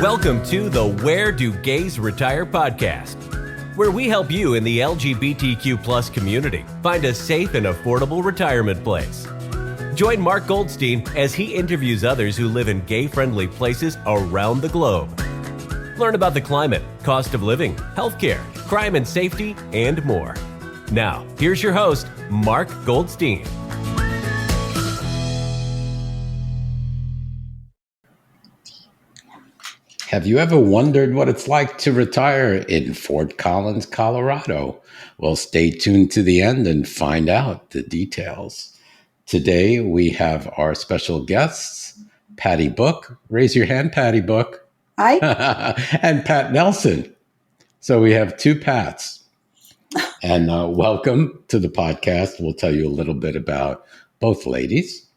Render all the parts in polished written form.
Welcome to the Where Do Gays Retire podcast, where we help you in the LGBTQ+ community find a safe and affordable retirement place. Join Mark Goldstein as he interviews others who live in gay-friendly places around the globe. Learn about the climate, cost of living, healthcare, crime and safety, and more. Now, here's your host, Mark Goldstein. Have you ever wondered what it's like to retire in Fort Collins, Colorado? Well, stay tuned to the end and find out the details. Today, we have our special guests, Patty Book. Raise your hand, Patty Book. Hi. And Pat Nelson. So we have two Pats. And welcome to the podcast. We'll tell you a little bit about both ladies.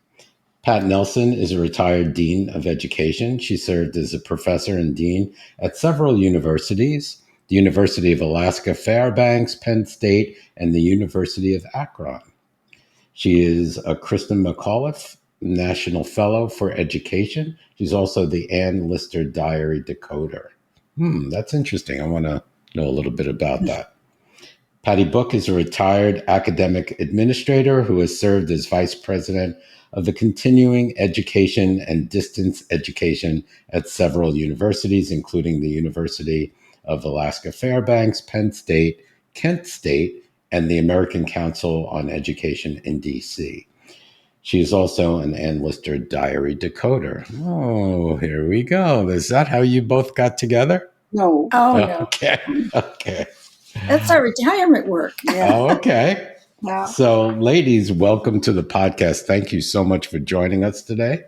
Pat Nelson is a retired dean of education. She served as a professor and dean at several universities, the University of Alaska Fairbanks, Penn State, and the University of Akron. She is a Christa McAuliffe National Fellow for Education. She's also the Ann Lister Diary decoder. That's interesting. I want to know a little bit about that. Patty Book is a retired academic administrator who has served as vice president of the continuing education and distance education at several universities, including the University of Alaska Fairbanks, Penn State, Kent State, and the American Council on Education in D.C. She is also an Ann Lister Diary decoder. Oh, here we go. Is that how you both got together? No. Oh, no. Okay. That's our retirement work. Yeah. Oh, okay. Yeah. So, ladies, welcome to the podcast. Thank you so much for joining us today.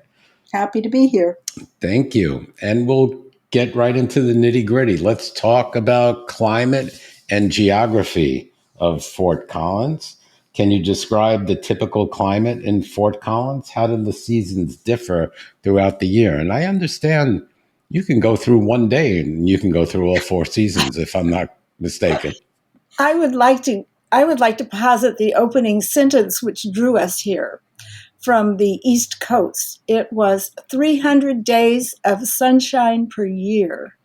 Happy to be here. Thank you. And we'll get right into the nitty-gritty. Let's talk about climate and geography of Fort Collins. Can you describe the typical climate in Fort Collins? How do the seasons differ throughout the year? And I understand you can go through one day and you can go through all four seasons, if I'm not mistaken. I would like to posit the opening sentence which drew us here from the East Coast. It was 300 days of sunshine per year.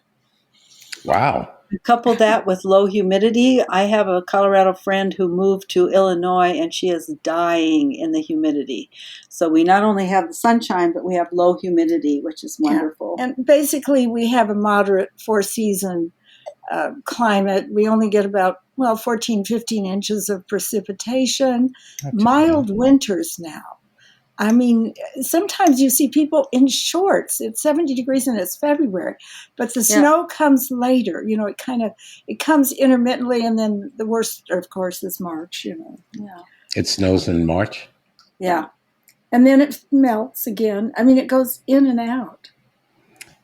Wow. Couple that with low humidity. I have a Colorado friend who moved to Illinois and she is dying in the humidity. So we not only have the sunshine, but we have low humidity, which is wonderful. Yeah. And basically we have a moderate four-season climate. We only get about 14, 15 inches of precipitation, mild winters now. I mean, sometimes you see people in shorts. It's 70 degrees and it's February, but the snow comes later. You know, it comes intermittently, and then the worst, of course, is March. You know, It snows in March? Yeah, and then it melts again. I mean, it goes in and out.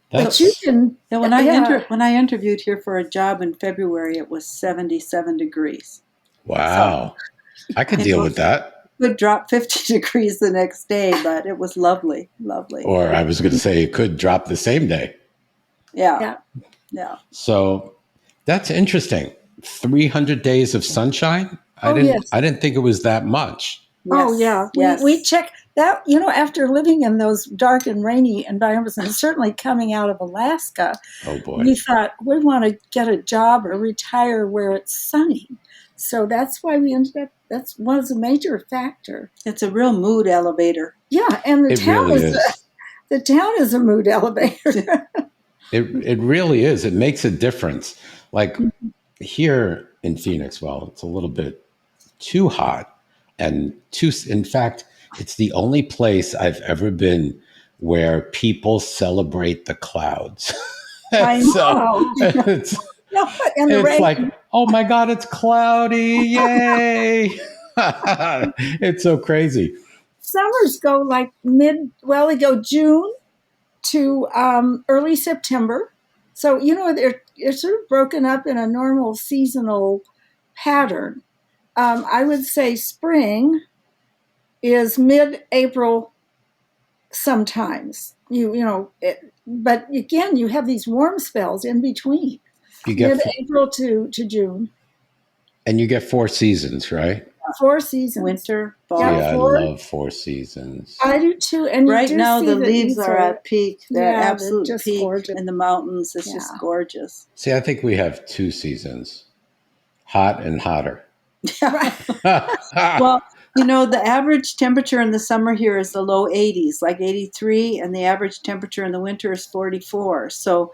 But you can. when I interviewed here for a job in February, it was 77 degrees. Wow. So, I could deal with that. Could drop 50 degrees the next day, but it was lovely. Or I was going to say it could drop the same day. Yeah. So that's interesting. 300 days of sunshine? I didn't think it was that much. Oh, yeah. Yes. We check that, after living in those dark and rainy environments, and certainly coming out of Alaska, Oh, boy. we thought we want to get a job or retire where it's sunny. So that's why we ended up, that was a major factor. It's a real mood elevator. Yeah, and the town is a mood elevator. It really is. It makes a difference. Like here in Phoenix, it's a little bit too hot and in fact, it's the only place I've ever been where people celebrate the clouds. I know. It's like, oh my God, it's cloudy. Yay. It's so crazy. Summers go like they go June to early September. So, they're sort of broken up in a normal seasonal pattern. I would say spring is mid-April sometimes. But again, you have these warm spells in between. You get mid-April to June. And you get four seasons, right? 4 seasons. Winter, fall. Yeah, I love 4 seasons. I do too. And Right you do now, see the that leaves these are at peak. They're they're absolute just peak gorgeous. in the mountains. It's just Yeah. gorgeous. See, I think we have 2 seasons, hot and hotter. Well, the average temperature in the summer here is the low 80s, like 83, and the average temperature in the winter is 44. So,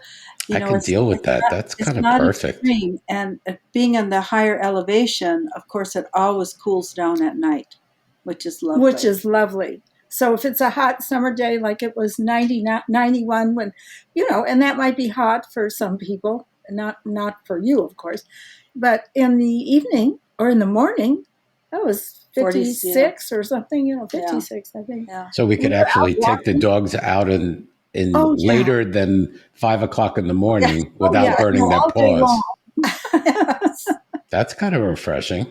I can deal with that. That's it's kind of not perfect. extreme. And being in the higher elevation, of course, it always cools down at night, which is lovely. Which is lovely. So if it's a hot summer day, like it was 91 when, and that might be hot for some people, not for you, of course. But in the evening or in the morning, that was 56 or something, 56, I think. Yeah. So we could actually take the dogs out in later than 5 o'clock in the morning without burning their paws. Yes. That's kind of refreshing.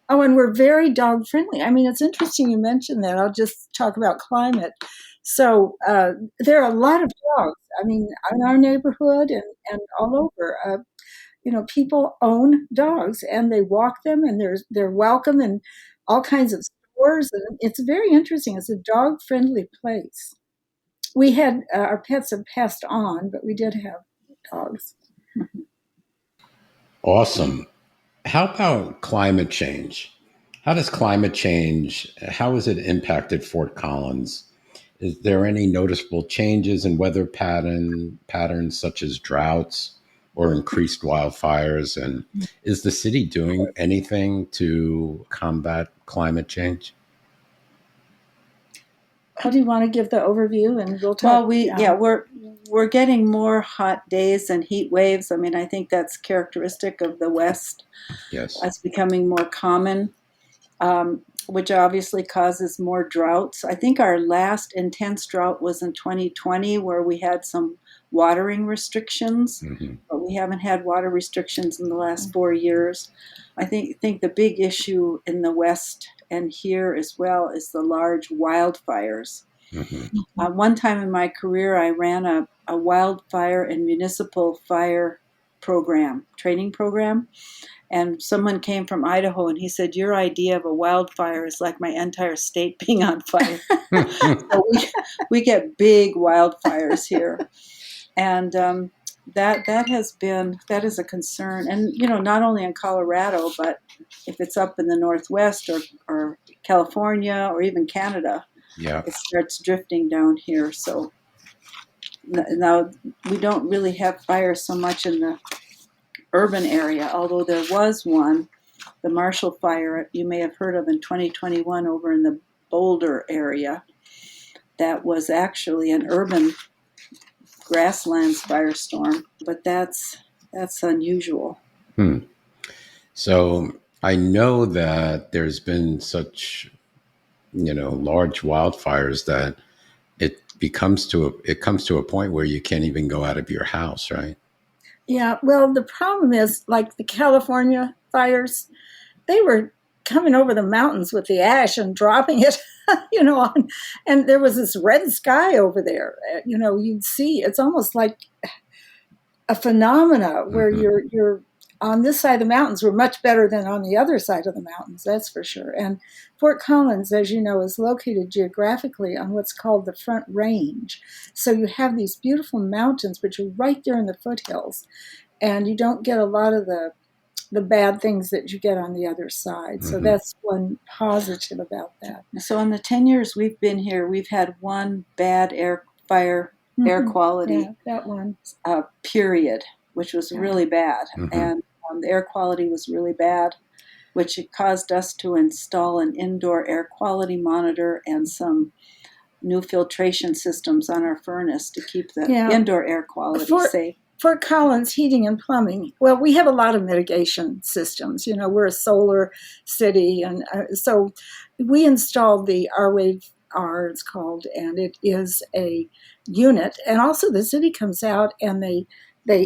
Oh, and we're very dog friendly. I mean, it's interesting you mentioned that. I'll just talk about climate. So there are a lot of dogs. I mean, in our neighborhood and all over, people own dogs and they walk them and they're welcome in all kinds of stores. And it's very interesting. It's a dog friendly place. We had our pets have passed on, but we did have dogs. Awesome. How about climate change? How does climate change, how has it impacted Fort Collins? Is there any noticeable changes in weather patterns such as droughts or increased wildfires? And is the city doing anything to combat climate change? How do you want to give the overview and we'll talk? Well, we're getting more hot days and heat waves. I mean, I think that's characteristic of the West. Yes. It's becoming more common, which obviously causes more droughts. I think our last intense drought was in 2020 where we had some watering restrictions, but we haven't had water restrictions in the last 4 years. I think the big issue in the West and here as well is the large wildfires. One time in my career, I ran a wildfire and municipal fire training program. And someone came from Idaho and he said, your idea of a wildfire is like my entire state being on fire. So we get big wildfires here. And that is a concern. And, not only in Colorado, but if it's up in the Northwest or California or even Canada, it starts drifting down here. So now we don't really have fires so much in the urban area, although there was one, the Marshall Fire, you may have heard of in 2021 over in the Boulder area. That was actually an urban grasslands firestorm, but that's unusual. So I know that there's been such, large wildfires that it comes to a point where you can't even go out of your house, right? Yeah, well, the problem is like the California fires, they were coming over the mountains with the ash and dropping it, and there was this red sky over there. You'd see, it's almost like a phenomena where you're on this side of the mountains were much better than on the other side of the mountains, that's for sure. And Fort Collins, as you know, is located geographically on what's called the Front Range. So you have these beautiful mountains, but you're right there in the foothills. And you don't get a lot of the bad things that you get on the other side. So that's one positive about that. So in the 10 years we've been here, we've had one bad air quality that one period, which was really bad. And the air quality was really bad, which caused us to install an indoor air quality monitor and some new filtration systems on our furnace to keep the indoor air quality safe. Fort Collins Heating and Plumbing, well, we have a lot of mitigation systems. We're a solar city, and so we installed the R-Wave R, it's called, and it is a unit. And also the city comes out and they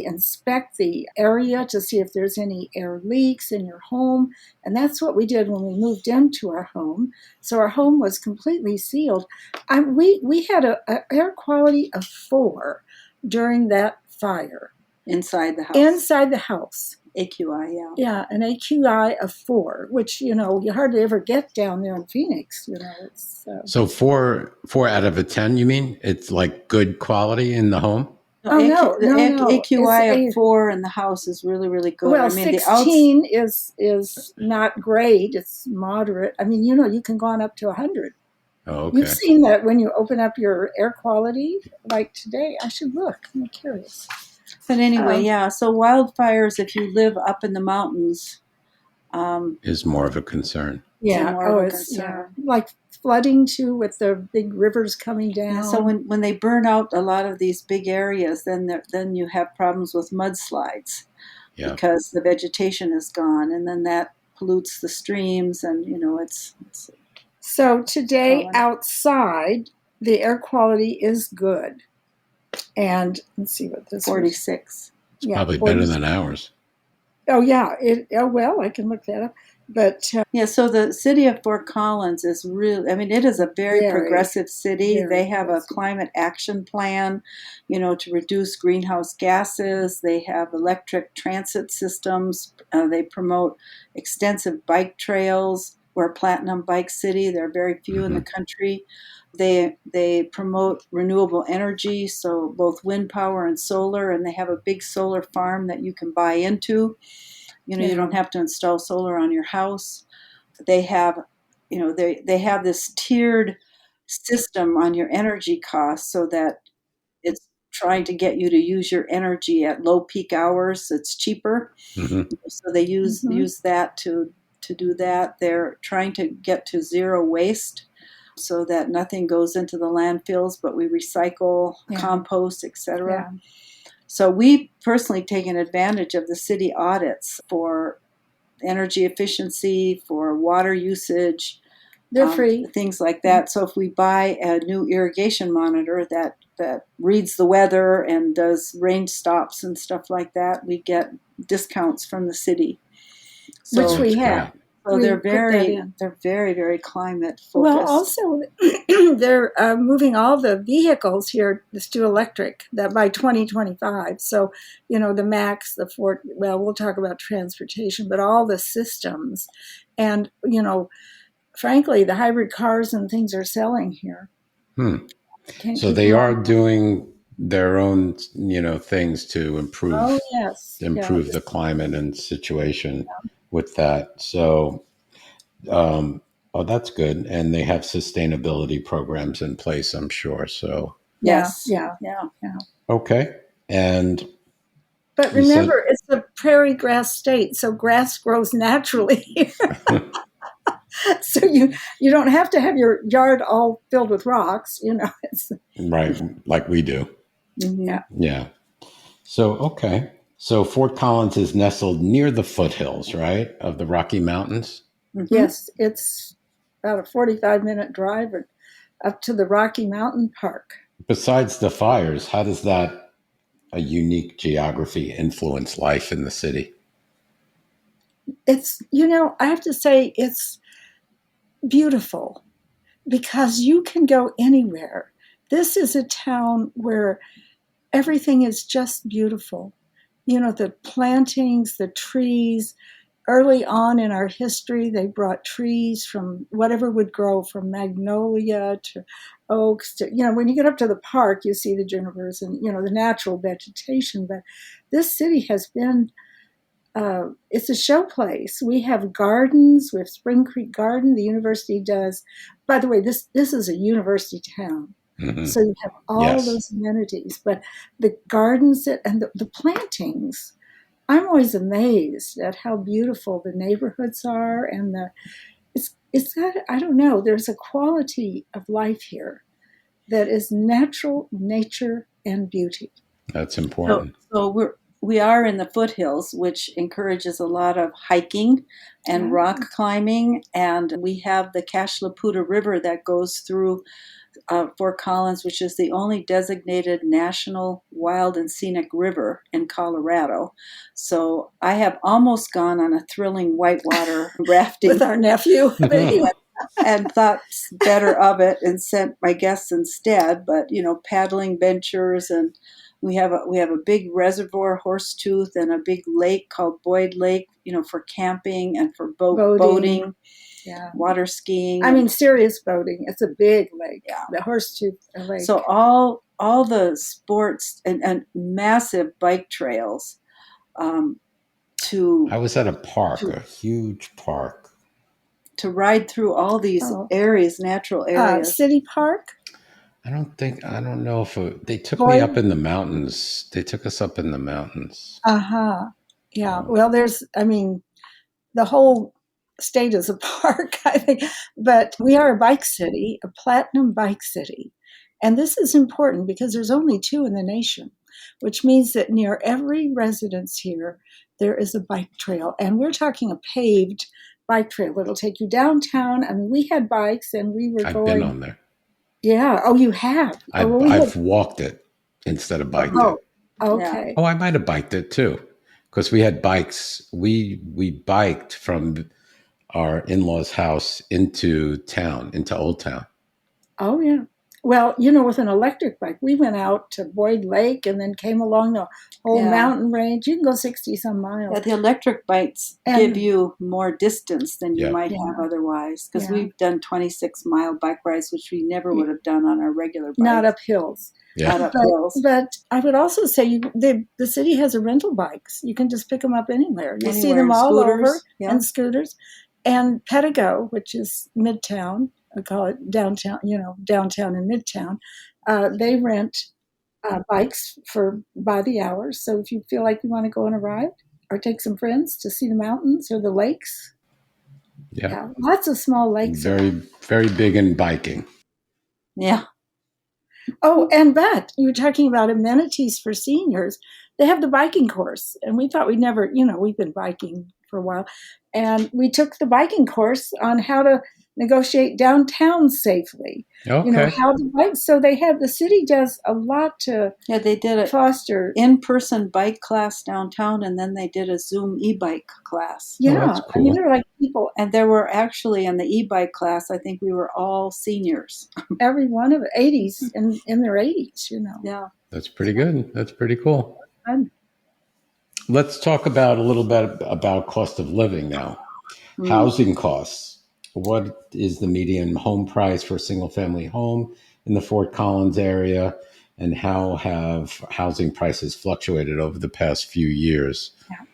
inspect the area to see if there's any air leaks in your home. And that's what we did when we moved into our home. So our home was completely sealed. We had an air quality of 4 during that fire. Inside the house. Inside the house. AQI, yeah. Yeah, an AQI of 4, which, you hardly ever get down there in Phoenix. It's So 4 out of a 10, you mean? It's like good quality in the home? Oh, no. AQI It's of 4 in the house is really, really good. Well, I mean, 16 is not great. It's moderate. I mean, you can go on up to 100. Oh, okay. You've seen that when you open up your air quality, like today. I should look. I'm curious. But anyway, yeah. So wildfires, if you live up in the mountains, is more of a concern. Yeah. more of a concern. Like flooding too, with the big rivers coming down. Yeah, so when they burn out a lot of these big areas, then you have problems with mudslides, because the vegetation is gone, and then that pollutes the streams, and it's So today outside, the air quality is good. And let's see what this 46. It's probably better than ours. Oh, yeah. Well, I can look that up. But so the city of Fort Collins is really, I mean, it is a very progressive city. They have a climate action plan, to reduce greenhouse gases. They have electric transit systems. They promote extensive bike trails. We're a platinum bike city. There are very few in the country. They promote renewable energy, so both wind power and solar, and they have a big solar farm that you can buy into. You don't have to install solar on your house. They have, they have this tiered system on your energy costs, so that it's trying to get you to use your energy at low peak hours. It's cheaper. So they use that to do that. They're trying to get to zero waste, so that nothing goes into the landfills, but we recycle, compost, etc. Yeah. So we personally taken advantage of the city audits for energy efficiency, for water usage. They're free. Things like that. So if we buy a new irrigation monitor that reads the weather and does rain stops and stuff like that, we get discounts from the city. So, which we have. So they're very, very climate focused. Well, also, they're moving all the vehicles here to electric by 2025. So, the MAX, the Ford, well, we'll talk about transportation, but all the systems. And, frankly, the hybrid cars and things are selling here. So they are doing their own, things to improve, the climate and situation. With that. So, that's good. And they have sustainability programs in place, I'm sure. So, yes. Yeah. Okay. But remember, it's a prairie grass state, so grass grows naturally here. So you don't have to have your yard all filled with rocks, Right, like we do. Yeah. So, okay. So Fort Collins is nestled near the foothills, right, of the Rocky Mountains? Yes, it's about a 45-minute drive up to the Rocky Mountain Park. Besides the fires, how does that a unique geography influence life in the city? It's, I have to say it's beautiful because you can go anywhere. This is a town where everything is just beautiful. The plantings, the trees. Early on in our history, they brought trees from whatever would grow, from magnolia to oaks to, when you get up to the park, you see the junipers and, the natural vegetation. But this city has been, it's a showplace. We have gardens. We have Spring Creek Garden. The university does. By the way, this is a university town. So you have all those amenities, but the gardens and the plantings, I'm always amazed at how beautiful the neighborhoods are. And it's that, I don't know, there's a quality of life here that is natural, nature, and beauty. That's important. So we are in the foothills, which encourages a lot of hiking and rock climbing. And we have the Cashlaputa River that goes through Fort Collins, which is the only designated national wild and scenic river in Colorado. So I have almost gone on a thrilling whitewater rafting with our nephew and thought better of it and sent my guests instead. But, paddling ventures and We have a big reservoir, Horsetooth, and a big lake called Boyd Lake, for camping and for boating, Yeah. water skiing. I mean, serious boating. It's a big lake. Yeah. The Horsetooth Lake. So all the sports and massive bike trails. I was at a park, a huge park. To ride through all these areas, natural areas. City Park? I don't know if they took me up in the mountains. They took us up in the mountains. Uh-huh. Yeah. Well, the whole state is a park, I think. But we are a bike city, a platinum bike city. And this is important because there's only 2 in the nation, which means that near every residence here, there is a bike trail. And we're talking a paved bike trail. It'll take you downtown. I mean, we had bikes and we were going. I've been on there. Yeah. Oh, you have? I've walked it instead of biked it. Okay. Oh, I might have biked it too, because we had bikes. We biked from our in-laws' house into town, into Old Town. Oh, yeah. Well, with an electric bike, we went out to Boyd Lake and then came along the whole mountain range. You can go 60-some miles. Yeah, the electric bikes give you more distance than you might have otherwise, because we've done 26-mile bike rides, which we never would have done on our regular bikes. Not up hills. Yeah. Not up hills. But I would also say the city has a rental bikes. You can just pick them up anywhere. You see them all over, and scooters. And Pedigo, which is Midtown, I call it downtown, downtown and Midtown, they rent bikes by the hour. So if you feel like you want to go on a ride or take some friends to see the mountains or the lakes. Yeah. Lots of small lakes. Very, very big in biking. Yeah. Oh, but you were talking about amenities for seniors. They have the biking course. And we thought we'd never, we've been biking for a while. And we took the biking course on how to negotiate downtown safely. Okay. How to bike. So the city does a lot to they did a foster in-person bike class downtown, and then they did a Zoom e-bike class. Yeah. That's cool. there were like people. And there were actually in the e-bike class, I think we were all seniors. Every one of 80s in their 80s, Yeah. That's pretty good. That's pretty cool. Fun. Let's talk about a little bit about cost of living now. Housing costs. What is the median home price for a single-family home in the Fort Collins area, and how have housing prices fluctuated over the past few years? Yeah.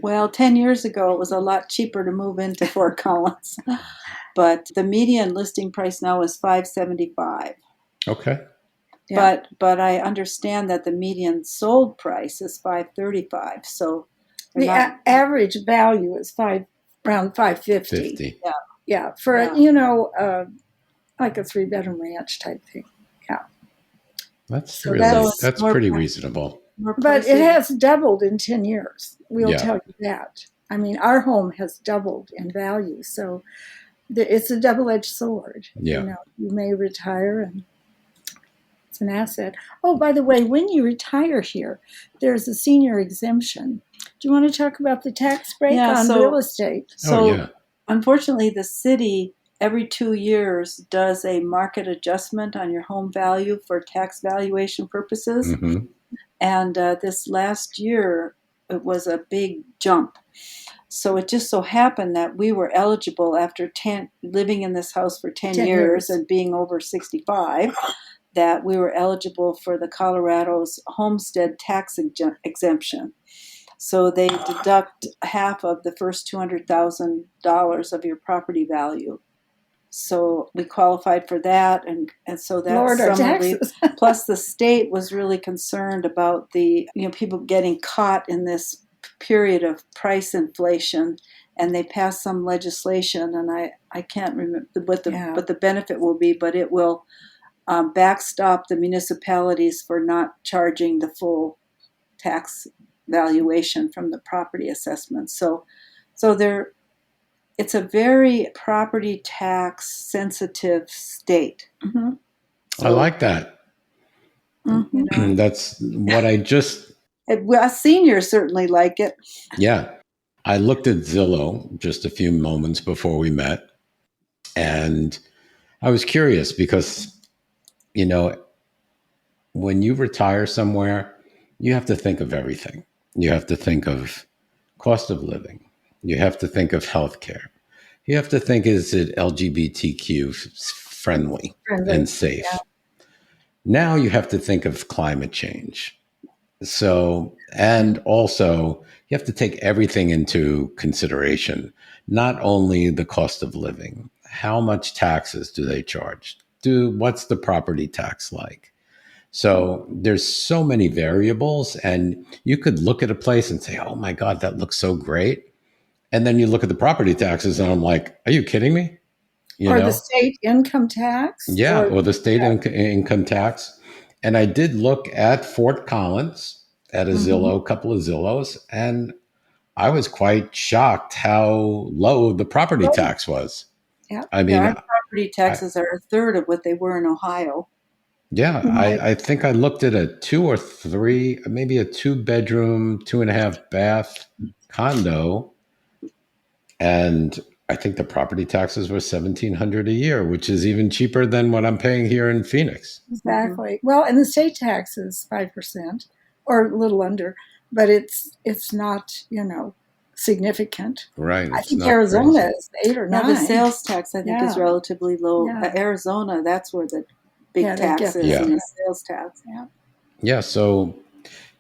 Well, 10 years ago, it was a lot cheaper to move into Fort Collins, but the median listing price now is $575. Okay. Yeah. But I understand that the median sold price is $535. So the average value is around $550. Yeah. For like a 3-bedroom ranch type thing. Yeah. That's that's pretty reasonable. But it has doubled in 10 years. We'll tell you that. I mean, our home has doubled in value. So it's a double-edged sword. Yeah. You may retire and it's an asset. Oh, by the way, when you retire here, there's a senior exemption. Do you want to talk about the tax break on real estate? So unfortunately, the city every 2 years does a market adjustment on your home value for tax valuation purposes. Mm-hmm. And this last year, it was a big jump. So it just so happened that we were eligible after living in this house for 10 years and being over 65, that we were eligible for the Colorado's homestead tax exemption. So they deduct half of the first $200,000 of your property value. So we qualified for that, and so that's some relief. Plus, the state was really concerned about the people getting caught in this period of price inflation, and they passed some legislation, and I can't remember what the benefit will be, but it will backstop the municipalities for not charging the full tax valuation from the property assessment. So it's a very property tax sensitive state. Mm-hmm. So, I like that. Mm-hmm. That's what us seniors certainly like it. Yeah. I looked at Zillow just a few moments before we met, and I was curious because, when you retire somewhere, you have to think of everything. You have to think of cost of living. You have to think of healthcare. You have to think, is it LGBTQ friendly and Friendly. Yeah. safe? Now you have to think of climate change. So, and also you have to take everything into consideration, not only the cost of living, how much taxes do they charge? What's the property tax like? So there's so many variables, and you could look at a place and say, "Oh my God, that looks so great." And then you look at the property taxes and I'm like, "Are you kidding me?" You Or the know? state income tax. Yeah, Or or the state income tax. And I did look at Fort Collins at a Mhm. Zillow, a couple of Zillows, and I was quite shocked how low the property Low. tax was. Yeah. I Yeah, mean, our property I, taxes are a third of what they were in Ohio. yeah, Right. I think I looked at a two or three, maybe a 2 bedroom, 2.5 bath condo, and I think the property taxes were 1,700 a year, which is even cheaper than what I'm paying here in Phoenix. Exactly. Well, and the state tax is 5% or a little under, but it's not, significant. Right? I It's think not Arizona crazy. is 8 or Now 9. the sales tax I think is Yeah. relatively low. Yeah. Arizona, that's where the big Yeah, they tax get is, Yeah. and the sales tax. Yeah. Yeah, so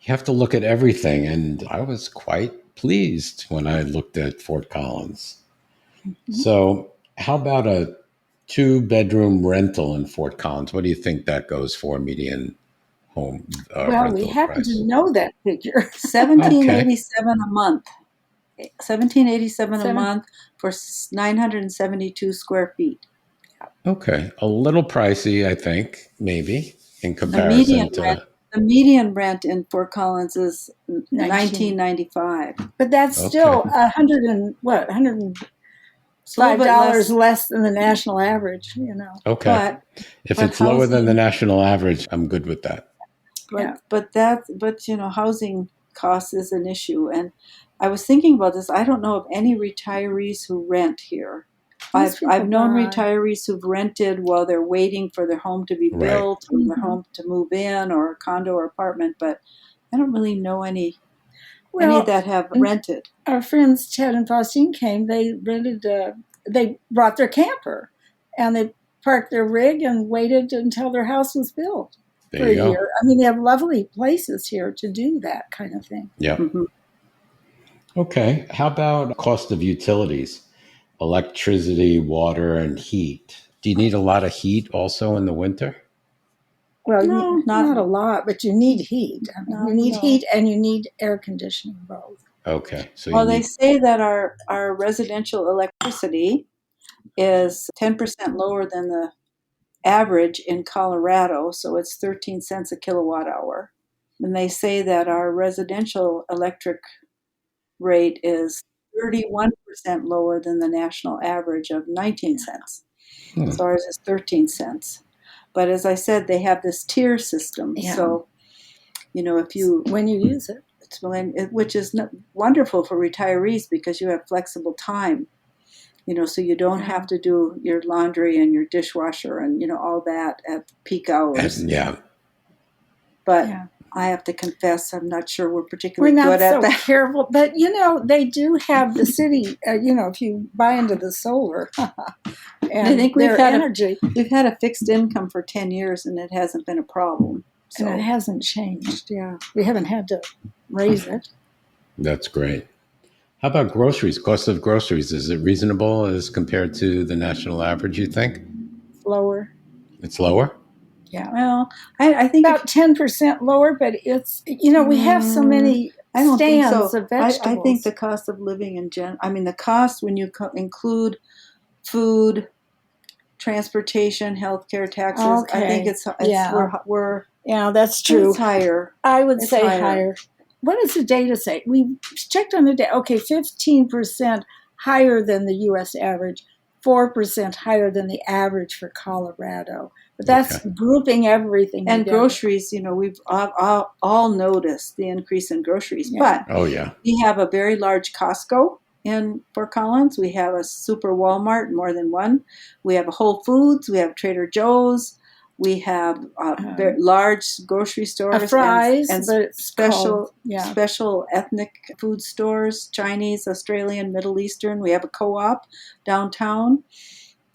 you have to look at everything. And I was quite pleased when I looked at Fort Collins. Mhm. So, how about a 2 bedroom rental in Fort Collins? What do you think that goes for, median home Well, we rental happen to price? know that figure. Okay. $1787 a month. $1787 a Seven. month for 972 square feet. Okay. A little pricey, I think, maybe in The median comparison rent to. the median rent in Fort Collins is 19. $19.95. But that's Okay. still $105 It's a little bit less, less than the national average. Okay. but If but it's lower than the housing national average, I'm good with that. Yeah. but housing costs is an issue. And I was thinking about this. I don't know of any retirees who rent here. Most people I've known buy. retirees who've rented while they're waiting for their home to be Right. built or their Mhm. home to move in, or a condo or apartment, but I don't really know any Well, that have and rented. our friends Ted and Faustine came. They rented. They brought their camper, and they parked their rig and waited until their house was built There for you a go. year. I mean, they have lovely places here to do that kind of thing. Yep. Mhm. Okay. How about cost of utilities? Electricity, water, and heat. Do you need a lot of heat also in the winter? Well, No, not a lot, but you need heat. I mean, you need no. heat and you need air conditioning both. Okay. So you Well, they need. say that our residential electricity is 10% lower than the average in Colorado, so it's 13 cents a kilowatt hour. And they say that our residential electric rate is 31% lower than the national average of 19 cents. Hmm. So ours is 13 cents. But as I said, they have this tier system. Yeah. So, if you, When you use it. which is wonderful for retirees because you have flexible time, so you don't have to do your laundry and your dishwasher and, all that at peak hours. Yeah. But Yeah. I have to confess, I'm not sure we're We're particularly not good at so that. careful, but they do have the city. If you buy into the solar and I think we've their had energy, we've had a fixed income for 10 years and it hasn't been a problem. So and it hasn't changed. Yeah, we haven't had to raise it. That's great. How about groceries? Cost of groceries, is it reasonable as compared to the national average, you think? It's lower. It's lower? Yeah, well, I think about 10% lower, but it's we have so many I don't think stands so. of vegetables. I think the cost of living in the cost when you include food, transportation, healthcare, taxes, I think Okay. it's Yeah. we're That's true. it's higher. I would It's say higher. higher. What does the data say? We checked on the data. Okay, 15% higher than the U.S. average, 4% higher than the average for Colorado. But that's grouping everything And together. groceries, we've all noticed the increase in groceries. Yeah. But Oh, yeah. we have a very large Costco in Fort Collins. We have a super Walmart, more than one. We have a Whole Foods. We have Trader Joe's. We have very large grocery stores Fry's, and but it's called, special ethnic food stores, Chinese, Australian, Middle Eastern. We have a co-op downtown.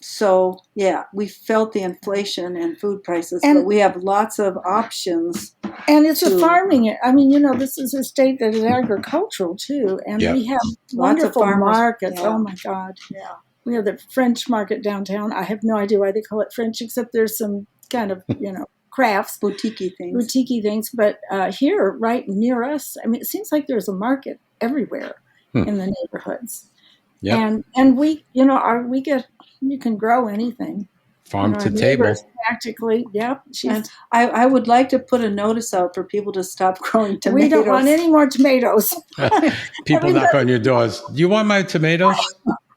So, yeah, we felt the inflation in food prices, but we have lots of options. And it's a farming. I mean, this is a state that is agricultural, too. And we have wonderful markets. Yeah. Oh, my God. Yeah. We have the French market downtown. I have no idea why they call it French, except there's some kind of, crafts. Boutique-y things. But here, right near us, I mean, it seems like there's a market everywhere in the neighborhoods. Yeah. And we, you can grow anything. Farm to table. Practically, yep. And I would like to put a notice out for people to stop growing tomatoes. We don't want any more tomatoes. People knock on your doors. Do you want my tomatoes?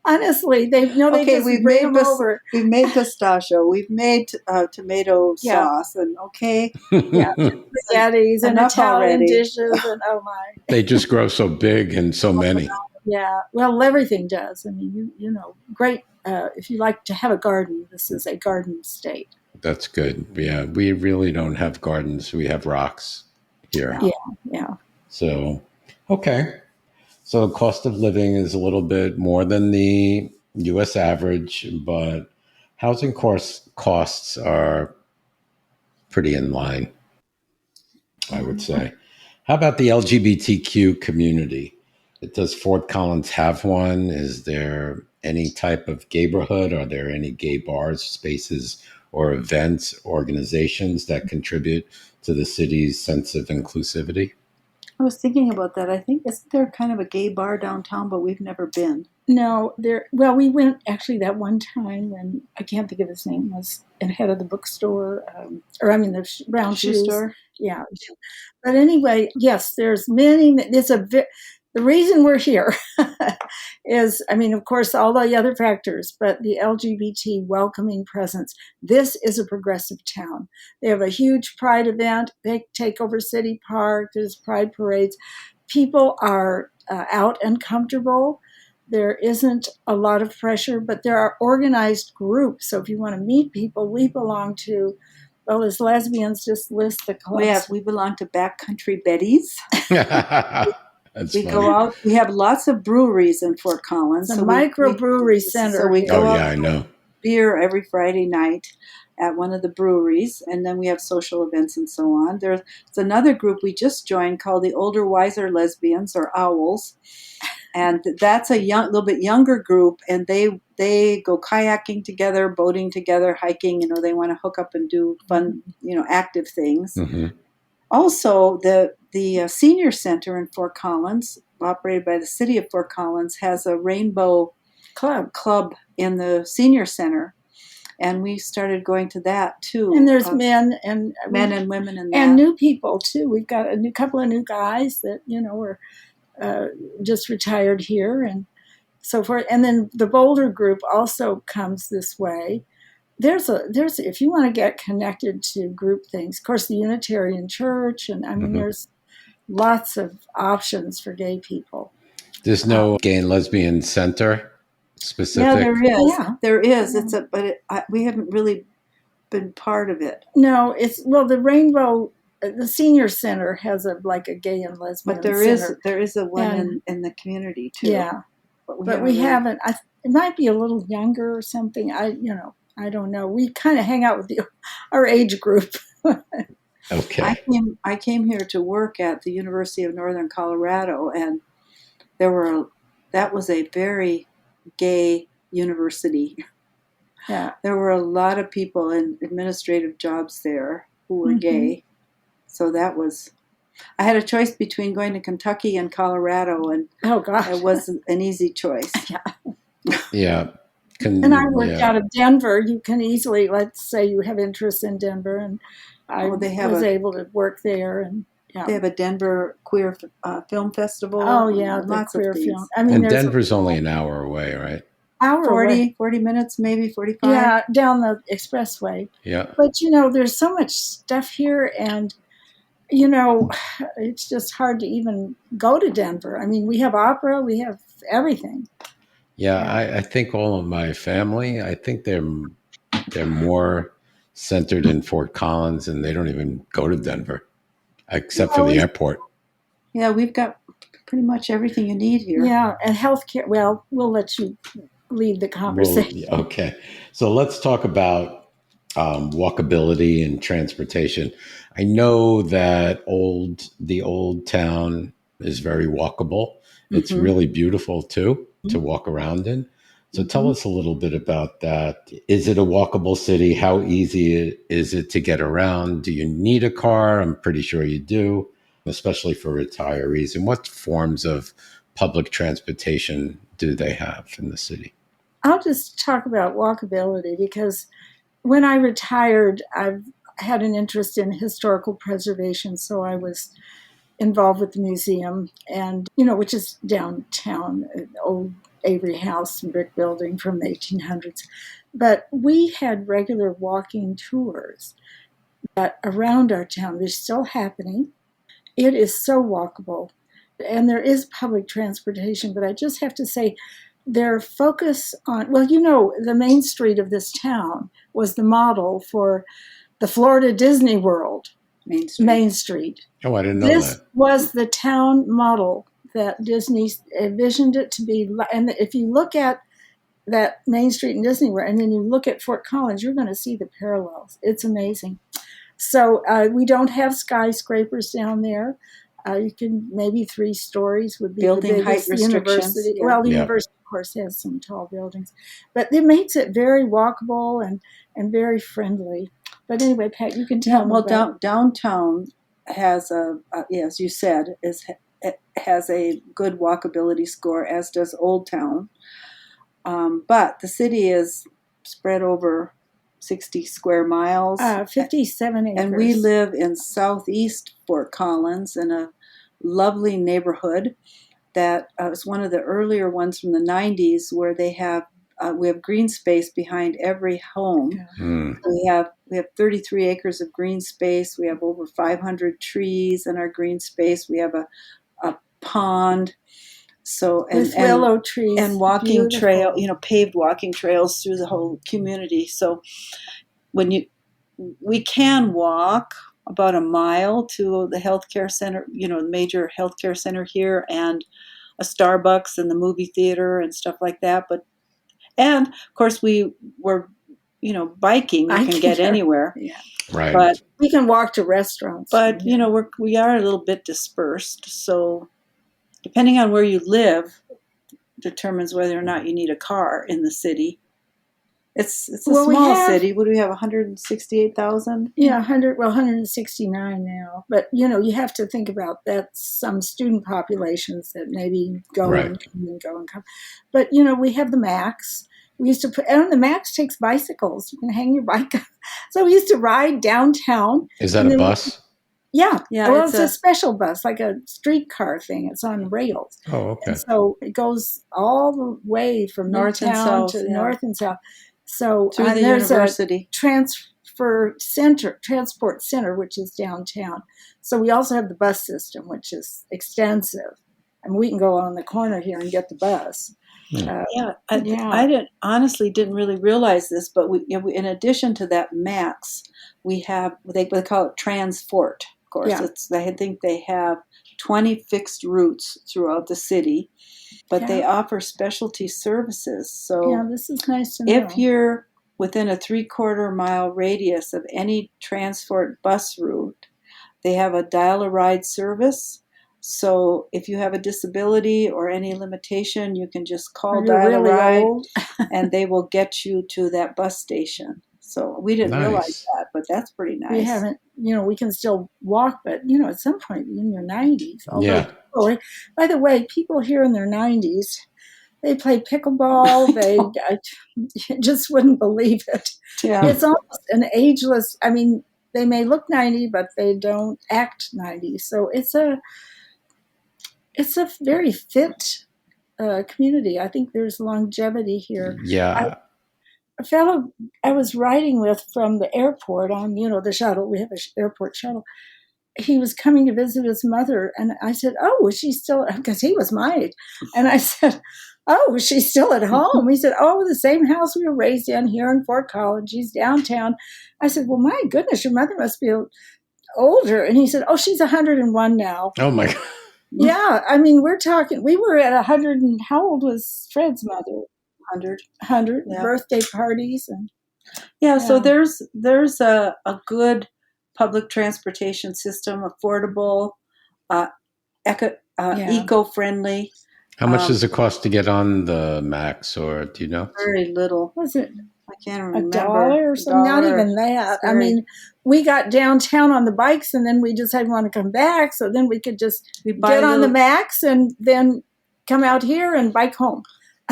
Honestly, we've made pistachio, we've made tomato sauce, and spaghettis and Italian dishes, and oh my! They just grow so big and so many. Yeah, well, everything does. I mean, great. If you like to have a garden, this is a garden state. That's good. Yeah, we really don't have gardens. We have rocks here. Yeah. So, okay. So the cost of living is a little bit more than the U.S. average, but housing costs are pretty in line, I would say. How about the LGBTQ community? Does Fort Collins have one? Is there any type of gayborhood? Are there any gay bars, spaces, or events, organizations that contribute to the city's sense of inclusivity? I was thinking about that. I think isn't there kind of a gay bar downtown, but we've never been. No, we went actually that one time, and I can't think of his name, was head of the bookstore, the brown shoe store. Yeah. But anyway, yes, there's many. The reason we're here is, of course, all the other factors, but the LGBT welcoming presence. This is a progressive town. They have a huge pride event. They take over City Park. There's pride parades. People are out and comfortable. There isn't a lot of pressure, but there are organized groups. So if you want to meet people, we belong to, as lesbians, just list the clubs. We belong to Backcountry Betties. We go out. We have lots of breweries in Fort Collins. The microbrewery center. So we go out. I know. Beer every Friday night at one of the breweries, and then we have social events and so on. There's another group we just joined called the Older Wiser Lesbians, or Owls, and that's a little bit younger group, and they go kayaking together, boating together, hiking. They want to hook up and do fun, active things. Mm-hmm. Also, the senior center in Fort Collins, operated by the city of Fort Collins, has a rainbow club in the senior center, and we started going to that too. And there's men and women in that, and new people too. We've got a couple of new guys that were just retired here and so forth. And then the Boulder group also comes this way. There's if you want to get connected to group things, of course, the Unitarian Church, and there's lots of options for gay people. There's no gay and lesbian center specific. Yeah, there is. Yeah. There is. We haven't really been part of it. No, the Rainbow, the senior center has a gay and lesbian. But there is a one in the community too. Yeah, but we haven't. It might be a little younger or something. I don't know. We kind of hang out with our age group. Okay. I came here to work at the University of Northern Colorado, and that was a very gay university. Yeah. There were a lot of people in administrative jobs there who were gay. So I had a choice between going to Kentucky and Colorado, and oh gosh, it wasn't an easy choice. Yeah. And I worked out of Denver. You can easily, let's say you have interest in Denver, and I was able to work there. And they have a Denver queer film festival. Oh yeah, lots of queer things. film. And Denver's only an hour away, right? 40 minutes, maybe 45. Yeah, down the expressway. Yeah. But there's so much stuff here, and it's just hard to even go to Denver. We have opera, we have everything. Yeah, I think all of my family, I think they're more centered in Fort Collins, and they don't even go to Denver, except for Well, the airport. Yeah, we've got pretty much everything you need here. Yeah, and healthcare. Well, we'll let you lead the conversation. Okay. So let's talk about walkability and transportation. I know that the old town is very walkable. It's really beautiful too to walk around in. So tell us a little bit about that. Is it a walkable city? How easy is it to get around? Do you need a car? I'm pretty sure you do, especially for retirees. And what forms of public transportation do they have in the city? I'll just talk about walkability because when I retired, I've had an interest in historical preservation. So I was involved with the museum and, which is downtown, an old Avery House and brick building from the 1800s. But we had regular walking tours that around our town. They're still happening. It is so walkable. And there is public transportation, but I just have to say, their focus on, the main street of this town was the model for the Florida Disney World. Main Street. Oh, I didn't know This that. was the town model that Disney envisioned it to be. And if you look at that Main Street in Disney World, and then you look at Fort Collins, you're going to see the parallels. It's amazing. So we don't have skyscrapers down there. You can maybe 3 stories would be Building the height biggest restrictions. university. Yeah. Well, the university, of course, has some tall buildings, but it makes it very walkable and very friendly. But anyway, Pat, you can tell me about downtown has as you said, has a good walkability score, as does Old Town. But the city is spread over 60 square miles. 57 acres. And we live in southeast Fort Collins in a lovely neighborhood that was one of the earlier ones from the 90s where they have we have green space behind every home. Yeah. We have 33 acres of green space. We have over 500 trees in our green space. We have a pond. So with willow trees and walking beautiful. trail, paved walking trails through the whole community. So we can walk about a mile to the healthcare center, the major healthcare center here, and a Starbucks and the movie theater and stuff like that. And of course we were, biking. You can get anywhere. Yeah. Right. But we can walk to restaurants. But we are a little bit dispersed. So depending on where you live determines whether or not you need a car in the city. It's a small city. What do we have? 168,000? Yeah, 169 now. But you have to think about that. Some student populations that maybe go and come and go and come. But we have the Max. We used to and the Max takes bicycles. You can hang your bike up. So we used to ride downtown. Is that a bus? Yeah. Well, it's a special bus, like a streetcar thing. It's on rails. Oh, okay. And so it goes all the way from north and south to north and south. So through the there's university. a transport center, which is downtown. So we also have the bus system, which is extensive. And we can go on the corner here and get the bus. I didn't really realize this, but we in addition to that Max, we have they call it Transport. Of course, I think they have 20 fixed routes throughout the city, but they offer specialty services. So this is nice to know. If you're within a 3/4 mile radius of any Transport bus route, they have a dial-a-ride service. So if you have a disability or any limitation, you can just call Dial-a-Ride and they will get you to that bus station. So we didn't realize that, but that's pretty nice. We haven't, we can still walk, but, at some point in your 90s. Although, by the way, people here in their 90s, they play pickleball. I just wouldn't believe it. Yeah. It's almost an ageless, they may look 90, but they don't act 90. So it's a very fit community. I think there's longevity here. Yeah. A fellow I was riding with from the airport on, the shuttle. We have an airport shuttle. He was coming to visit his mother, and I said, "Oh, is she still?" Because he was my age, and I said, oh, she's still at home. He said, oh, the same house we were raised in here in Fort Collins. She's downtown. I said, well, my goodness, your mother must be older. And he said, oh, she's 101 now. Oh my God. Yeah, I mean, we were at 100, and how old was Fred's mother? 100 Yeah. birthday parties. And Yeah, so there's a good public transportation system, affordable, eco-friendly. How much does it cost to get on the Max, or do you know? Very little. Was it I can't remember. $1 or something? Not even that. I mean, we got downtown on the bikes, and then we decided we want to come back, so then we could just get on the Max and then come out here and bike home.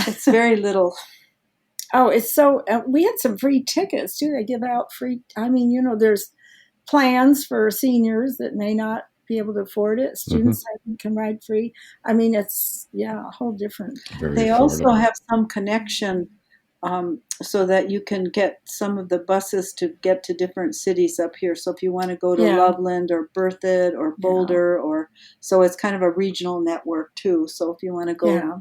It's very little. Oh, it's so, we had some free tickets too. They give out free, I mean, there's plans for seniors that may not be able to afford it. Students can ride free. I mean, it's, a whole different. They also have some connection so that you can get some of the buses to get to different cities up here. So if you want to go to Loveland or Berthoud or Boulder, so it's kind of a regional network too. So if you want to go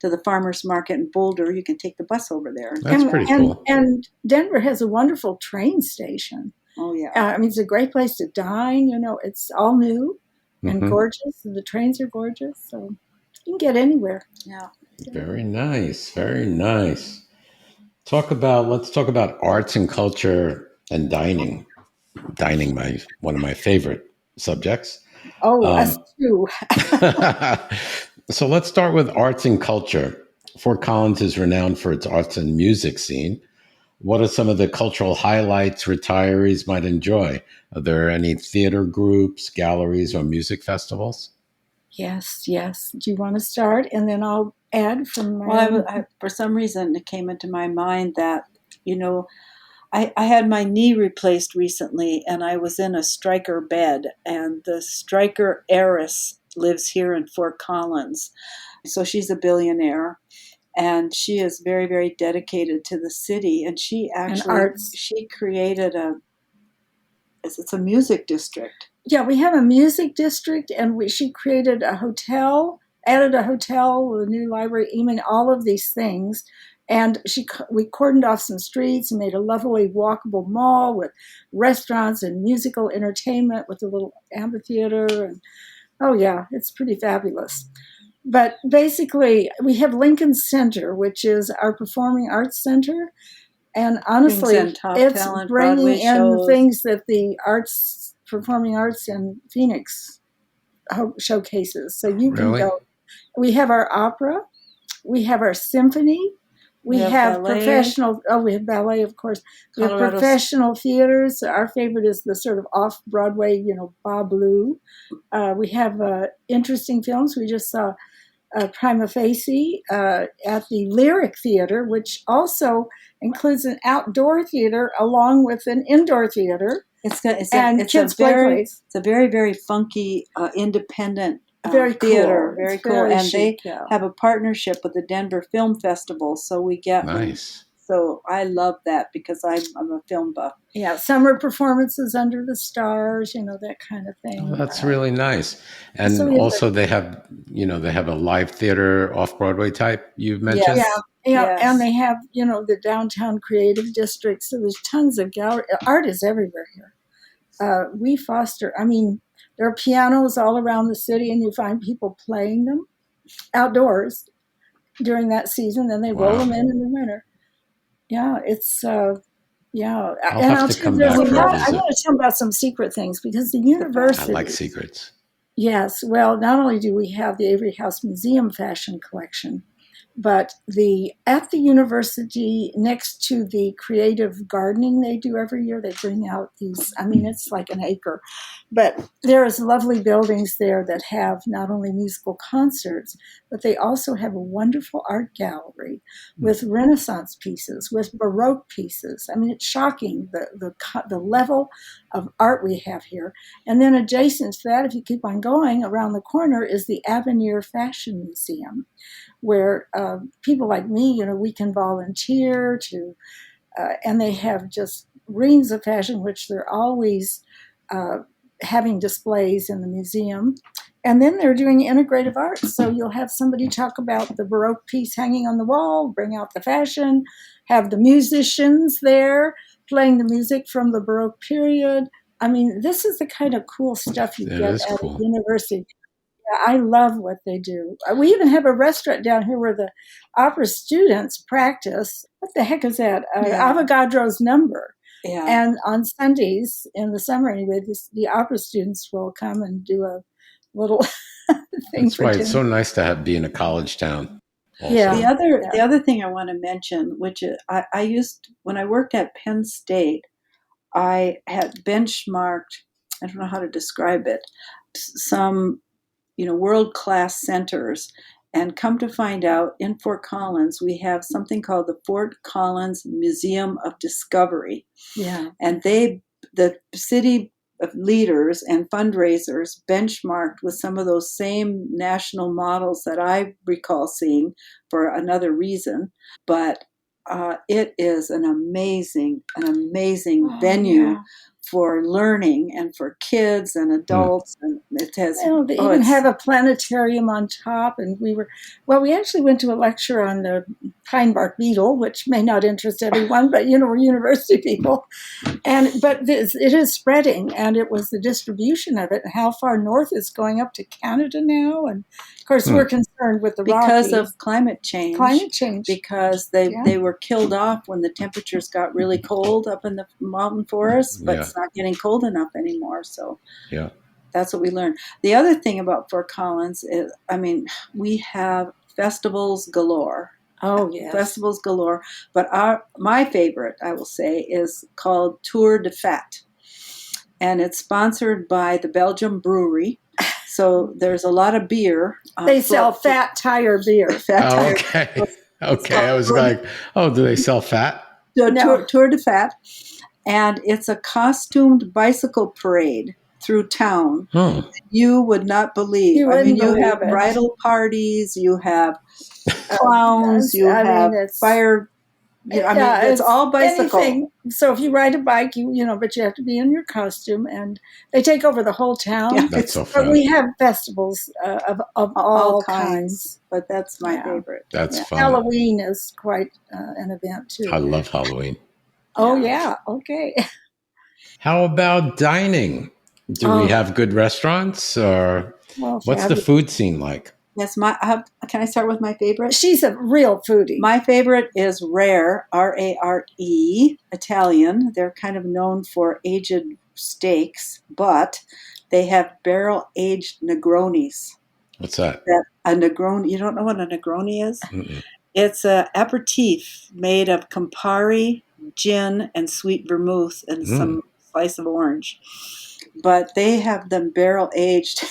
to the farmer's market in Boulder, you can take the bus over there. That's pretty cool. And Denver has a wonderful train station. Oh, yeah. I mean, it's a great place to dine. It's all new and gorgeous. And the trains are gorgeous. So you can get anywhere. Yeah. Very nice. Very nice. Let's talk about arts and culture and dining. Dining, one of my favorite subjects. Oh, us too. So let's start with arts and culture. Fort Collins is renowned for its arts and music scene. What are some of the cultural highlights retirees might enjoy? Are there any theater groups, galleries, or music festivals? Yes. Do you want to start? And then I'll add from my Well, for some reason, it came into my mind that, I had my knee replaced recently, and I was in a Stryker bed, and the Stryker heiress lives here in Fort Collins. So she's a billionaire, and she is very, very dedicated to the city. And she she created it's a music district. Yeah, we have a music district, and she created a hotel, added a hotel, a new library, all of these things. And we cordoned off some streets and made a lovely walkable mall with restaurants and musical entertainment with a little amphitheater. And it's pretty fabulous. But basically, we have Lincoln Center, which is our performing arts center. And honestly, it's bringing in things that the performing arts in Phoenix showcases. So you can go. We have our opera. We have our symphony. We have professional. Oh, we have ballet, of course. We have professional theaters. Our favorite is the sort of off-Broadway, Bob Blue. We have interesting films. We just saw Prima Facie at the Lyric Theater, which also includes an outdoor theater along with an indoor theater. It's a very, very funky, independent theater. Cool. Very cool. Very and chic, they have a partnership with the Denver Film Festival. So we get nice. So I love that because I'm a film buff. Yeah, summer performances under the stars, that kind of thing. Oh, that's really nice. And also they have a live theater off-Broadway type you've mentioned. Yeah. Yes. And they have, the downtown creative district. So there's tons of gallery. Art is everywhere here. We foster, there are pianos all around the city, and you find people playing them outdoors during that season. Then they roll them in the winter. Yeah, it's I'll and have to come back for a I visit. want to tell about some secret things because the university. I like secrets. Yes, well, not only do we have the Avery House Museum fashion collection, but at the university, next to the creative gardening they do every year, they bring out these, it's like an acre. But there's lovely buildings there that have not only musical concerts, but they also have a wonderful art gallery with Renaissance pieces, with Baroque pieces. It's shocking, the level of art we have here. And then adjacent to that, if you keep on going, around the corner is the Avenir Fashion Museum, where people like me, we can volunteer to, and they have just reams of fashion, which they're always having displays in the museum. And then they're doing integrative arts. So you'll have somebody talk about the Baroque piece hanging on the wall, bring out the fashion, have the musicians there playing the music from the Baroque period. I mean, this is the kind of cool stuff you get at a university. Yeah, I love what they do. We even have a restaurant down here where the opera students practice. What the heck is that? Avogadro's Number. Yeah. And on Sundays, in the summer anyway, the opera students will come and do a little thing. That's why it's so nice to be in a college town. Also. Yeah. The other thing I want to mention, which I used when I worked at Penn State, I had benchmarked. I don't know how to describe it. Some, world-class centers, and come to find out, in Fort Collins we have something called the Fort Collins Museum of Discovery. Yeah, and the city leaders and fundraisers benchmarked with some of those same national models that I recall seeing for another reason. But it is an amazing venue for learning and for kids and adults. And it has, they even have a planetarium on top. And we actually went to a lecture on the pine bark beetle, which may not interest everyone, but we're university people. But it is spreading, and it was the distribution of it and how far north it's going up to Canada now. And of course, we're concerned with the because Rockies. of climate change. Because they were killed off when the temperatures got really cold up in the mountain forests, but it's not getting cold enough anymore. So that's what we learned. The other thing about Fort Collins is, we have festivals galore. Oh, yes. Festivals galore. But my favorite, I will say, is called Tour de Fête. And it's sponsored by the Belgium Brewery. So there's a lot of beer. They sell fat tire beer. Okay. I was like, do they sell fat? No. Tour de Fête. And it's a costumed bicycle parade through town. You would not believe. You have bridal parties, you have clowns, you have fire. It's all bicycle. Anything. So if you ride a bike, but you have to be in your costume, and they take over the whole town. Yeah, that's so fun. But we have festivals of all kinds. But that's my favorite. That's fun. Halloween is quite an event too. I love Halloween. Oh yeah, okay. How about dining? Do we have good restaurants, or what's the food scene like? Yes, can I start with my favorite? She's a real foodie. My favorite is Rare, Rare, Italian. They're kind of known for aged steaks, but they have barrel-aged Negronis. What's that? A Negroni. You don't know what a Negroni is? Mm-mm. It's an aperitif made of Campari, gin, and sweet vermouth, and some slice of orange. But they have them barrel aged.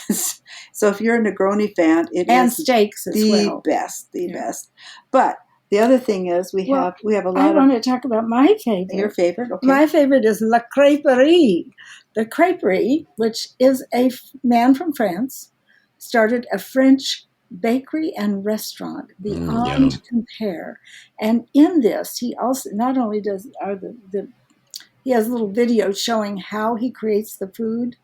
So if you're a Negroni fan, it is steaks as the best. But the other thing is we have a lot I want to talk about my favorite. Your favorite? Okay. My favorite is La Crêperie. The Crêperie, which is a man from France, started a French bakery and restaurant beyond compare. And in this, he also not only he has little videos showing how he creates the food.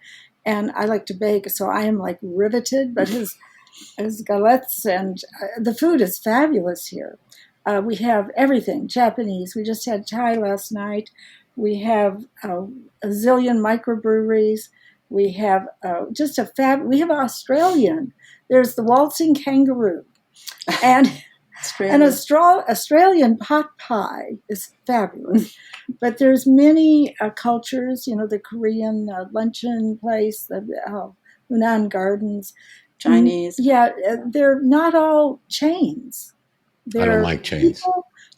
And I like to bake, so I am like riveted. But his galettes and the food is fabulous here. We have everything Japanese. We just had Thai last night. We have a zillion microbreweries. We have we have Australian. There's the waltzing kangaroo, and an Australian pot pie is fabulous. But there's many cultures, the Korean luncheon place, the Hunan Gardens. Chinese. Yeah, they're not all chains. I don't like chains.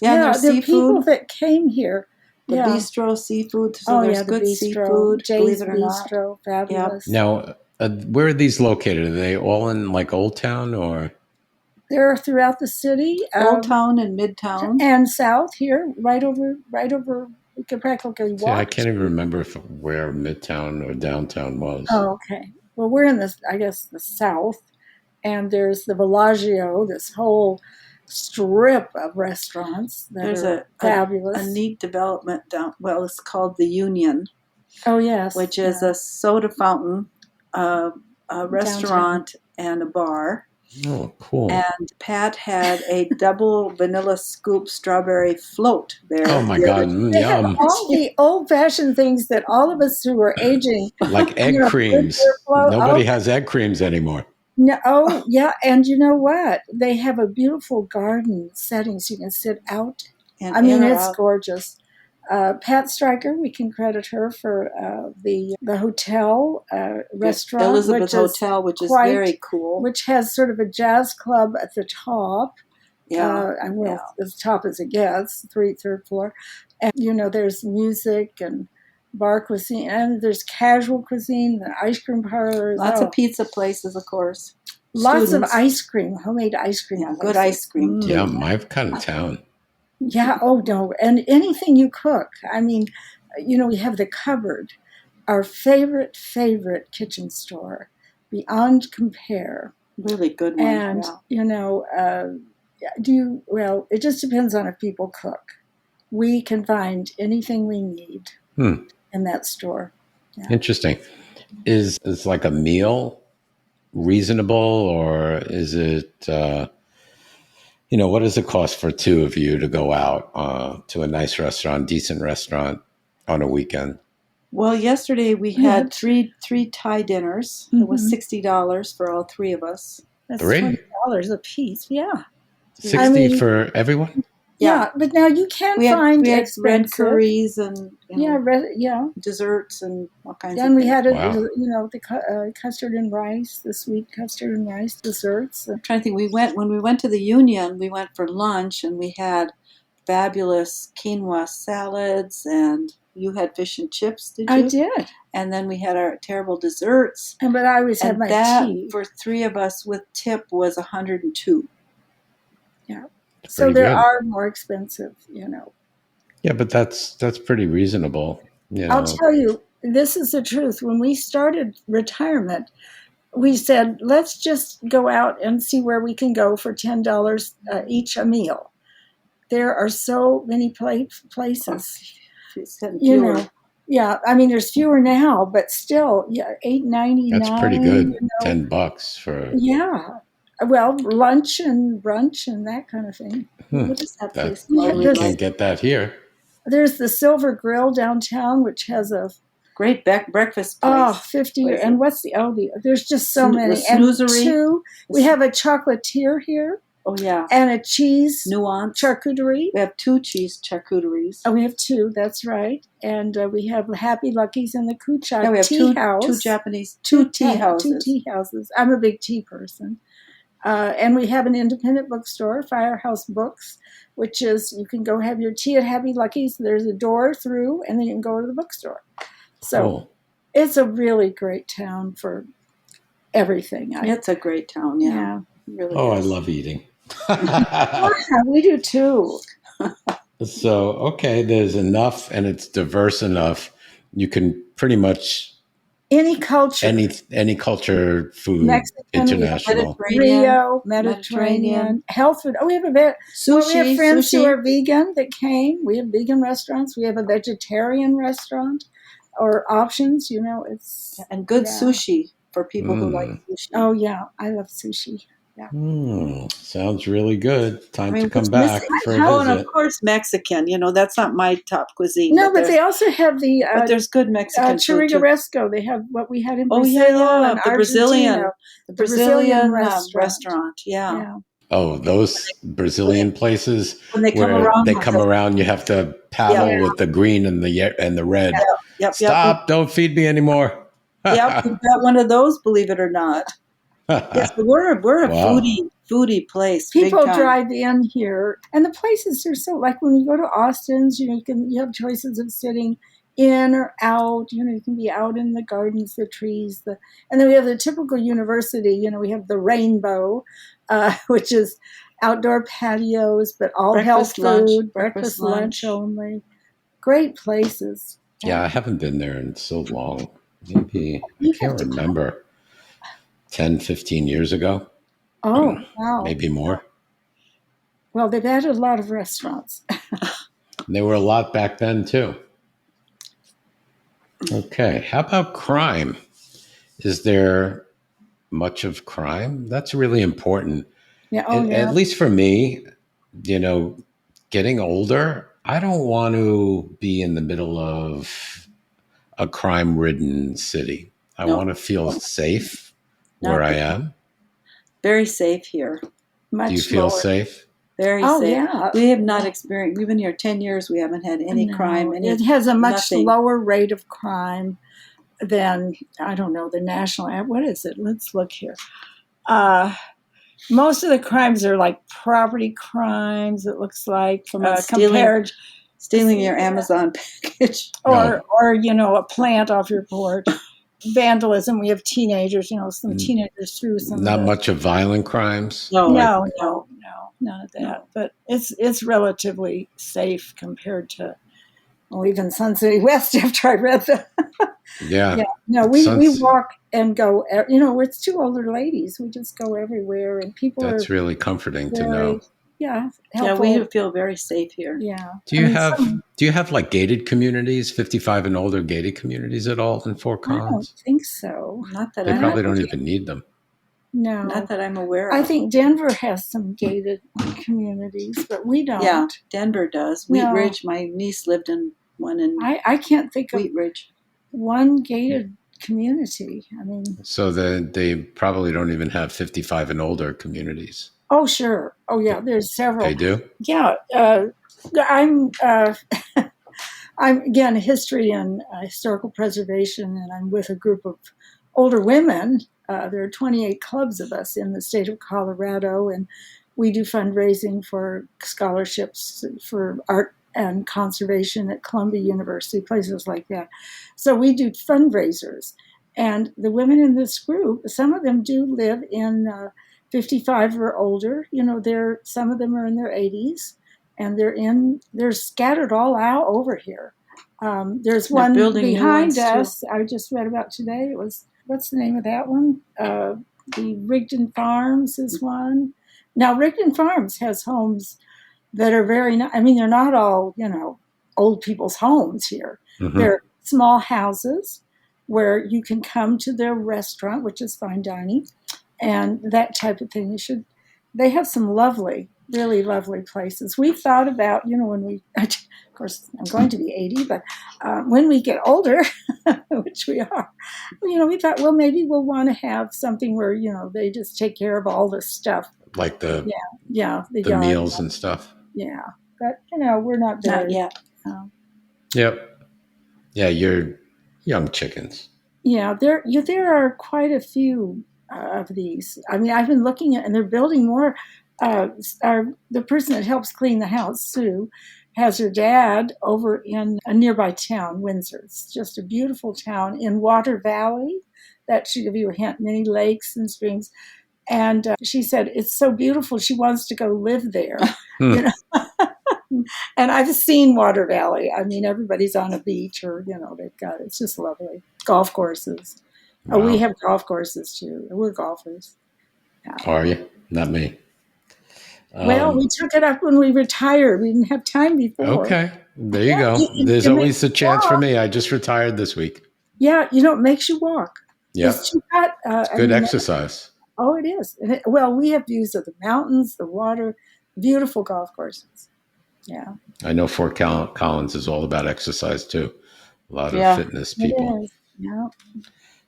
They're people that came here. The bistro seafood. So there's good seafood. Jay's Bistro, fabulous. Yep. Now, where are these located? Are they all in like Old Town, or? They're throughout the city. Old Town and Midtown. And South here, right over. We could practically walk. I can't even remember where Midtown or downtown was. Oh, okay. Well, we're in the South, and there's the Bellagio, this whole strip of restaurants that are fabulous. A neat development down. Well, it's called the Union. Oh yes, which is a soda fountain a restaurant and a bar. Oh, cool. And Pat had a double vanilla scoop strawberry float there. Oh my God, They have yum. all the old-fashioned things that all of us who are aging, Like egg creams. Nobody has egg creams anymore. No, oh, yeah. And you know what? They have a beautiful garden setting so you can sit out. And I mean, air it's out. gorgeous. Pat Stryker, we can credit her for the hotel restaurant. Elizabeth Hotel, which is very cool. Which has sort of a jazz club at the top. As top as it gets, third floor. And, there's music and bar cuisine, and there's casual cuisine, the ice cream parlors. Lots of pizza places, of course. Lots of ice cream, homemade ice cream. Yeah, good ice cream, too. Yeah, my kind of town. Yeah, oh, no. And anything you cook. I mean, we have the Cupboard, our favorite kitchen store, beyond compare. Really good one. And, it just depends on if people cook. We can find anything we need in that store. Yeah. Interesting. Is like a meal reasonable, or is it, what does it cost for two of you to go out to a nice restaurant, decent restaurant on a weekend? Well, yesterday we had three Thai dinners. It was $60 for all three of us. That's $20 a piece. Yeah. 60 for everyone? Yeah, but now you can find we had expensive red curries and desserts and all kinds of things. Then we had the custard and rice, the sweet custard and rice desserts. I'm trying to think. When we went to the Union, we went for lunch and we had fabulous quinoa salads, and you had fish and chips, did you? I did. And then we had our terrible desserts. But I always had my tea. For three of us with tip was $102. Yeah. So there are more expensive, Yeah, but that's pretty reasonable. I'll tell you, this is the truth. When we started retirement, we said, let's just go out and see where we can go for $10 each a meal. There are so many places. Yeah, I mean, there's fewer now, but still, $8.99. That's pretty good. $10 for. Yeah. Well, lunch and brunch and that kind of thing. What is that place? You can't get that here. There's the Silver Grill downtown, which has a great breakfast place. Oh, 50. And what's there's just so many. And we have a chocolatier here. Oh, yeah. And a cheese nuance charcuterie. We have 2 cheese charcuteries. Oh, we have 2. That's right. And we have Happy Lucky's and the Kuchai we have tea house. 2 Japanese, 2 tea houses. 2 tea houses. I'm a big tea person. And we have an independent bookstore, Firehouse Books, which is you can go have your tea at Happy Lucky's. There's a door through, and then you can go to the bookstore. So It's a really great town for everything. It's a great town, yeah. It really is. I love eating. We do too. So, there's enough, and it's diverse enough. You can pretty much any culture, any culture, food, Mexican, international, Mediterranean, health food. Oh, we have sushi. We have friends who are vegan that came. We have vegan restaurants. We have a vegetarian restaurant, or options. It's and good sushi for people who like sushi. Oh yeah, I love sushi. Yeah. Sounds really good. Time to come back for a visit. And of course Mexican. That's not my top cuisine. No, but they also have the. But there's good Mexican food too. Churrasco. They have what we had in Brazil. And the Brazilian restaurant. Yeah. Oh, those Brazilian places when they come around, you have to paddle with the green and the red. Yep. Stop! Don't feed me anymore. Yep, we've got one of those. Believe it or not. Yes, but we're a foodie place. People drive in here, and the places are so like when you go to Austin's, you have choices of sitting in or out. You can be out in the gardens, the trees, and then we have the typical university. We have the Rainbow, which is outdoor patios, but all health food, breakfast, lunch only. Great places. Yeah, I haven't been there in so long. Maybe I can't remember. 10, 15 years ago. Oh, wow. Maybe more. Well, they've added a lot of restaurants. There were a lot back then, too. Okay. How about crime? Is there much of crime. That's really important. Yeah. Oh, And yeah. at least for me, getting older, I don't want to be in the middle of a crime-ridden city. I No. want to feel safe where Not I the- am. Very safe here. Much Do you feel lower. safe? Very Oh, safe. yeah. We have not experienced, we've been here 10 years. We haven't had any No, crime. it has a much nothing. lower rate of crime than, I don't know, the national. What is it? Let's look here. Most of the crimes are like property crimes, it looks like, From compared. Stealing your Amazon package. No. Or, a plant off your porch. Vandalism. We have teenagers, some teenagers threw some. Not of the, much of violent crimes. No. No, none of that. But it's relatively safe compared to, even Sun City West after I read that. Yeah. Yeah. No, we walk and go, it's two older ladies. We just go everywhere, and people That's are really comforting to very, know. helpful. Yeah, we feel very safe here. Yeah. Do you have like gated communities, 55 and older gated communities at all in Fort I don't Collins? think so. Not that They I'm probably don't even need them. No. Not that I'm aware of. I think Denver has some gated communities, but we don't. Yeah, Denver does. Wheat No. Ridge, my niece lived in one in I can't think of Wheat Ridge. one gated community. I mean, So they probably don't even have 55 and older communities. oh, sure. Oh, yeah, there's several. They do? Yeah. I'm again, history and historical preservation, and I'm with a group of older women. There are 28 clubs of us in the state of Colorado, and we do fundraising for scholarships for art and conservation at Columbia University, places like that. So we do fundraisers. And the women in this group, some of them do live in 55 or older. Some of them are in their 80s, and they're scattered all out over here. There's one behind us I just read about today. It was, what's the name of that one? The Rigdon Farms is one. Now, Rigdon Farms has homes that are very, they're not all, old people's homes here. Mm-hmm. They're small houses where you can come to their restaurant, which is fine dining, and that type of thing. They have some lovely, really lovely places. We've thought about, when of course, I'm going to be 80, but when we get older, which we are, we thought, well, maybe we'll want to have something where, they just take care of all this stuff. Like the meals and stuff. Yeah. But, we're not there. Not yet. Yep. Yeah, you're young chickens. Yeah, there are quite a few of these. I've been looking at, and they're building more. The person that helps clean the house, Sue, has her dad over in a nearby town, Windsor. It's just a beautiful town in Water Valley. That should give you a hint. Many lakes and streams. And she said it's so beautiful. She wants to go live there. And I've seen Water Valley. Everybody's on a beach, or they've got, it's just lovely. Golf courses. Wow. Oh, we have golf courses too. We're golfers. Yeah. Are you? Not me. Well, we took it up when we retired. We didn't have time before. Okay, there you go. There's always a chance for me. I just retired this week. Yeah, it makes you walk. Yeah, it's good exercise. Oh, it is. Well, we have views of the mountains, the water, beautiful golf courses. Yeah. I know Fort Collins is all about exercise too. A lot of fitness people. It is. Yeah.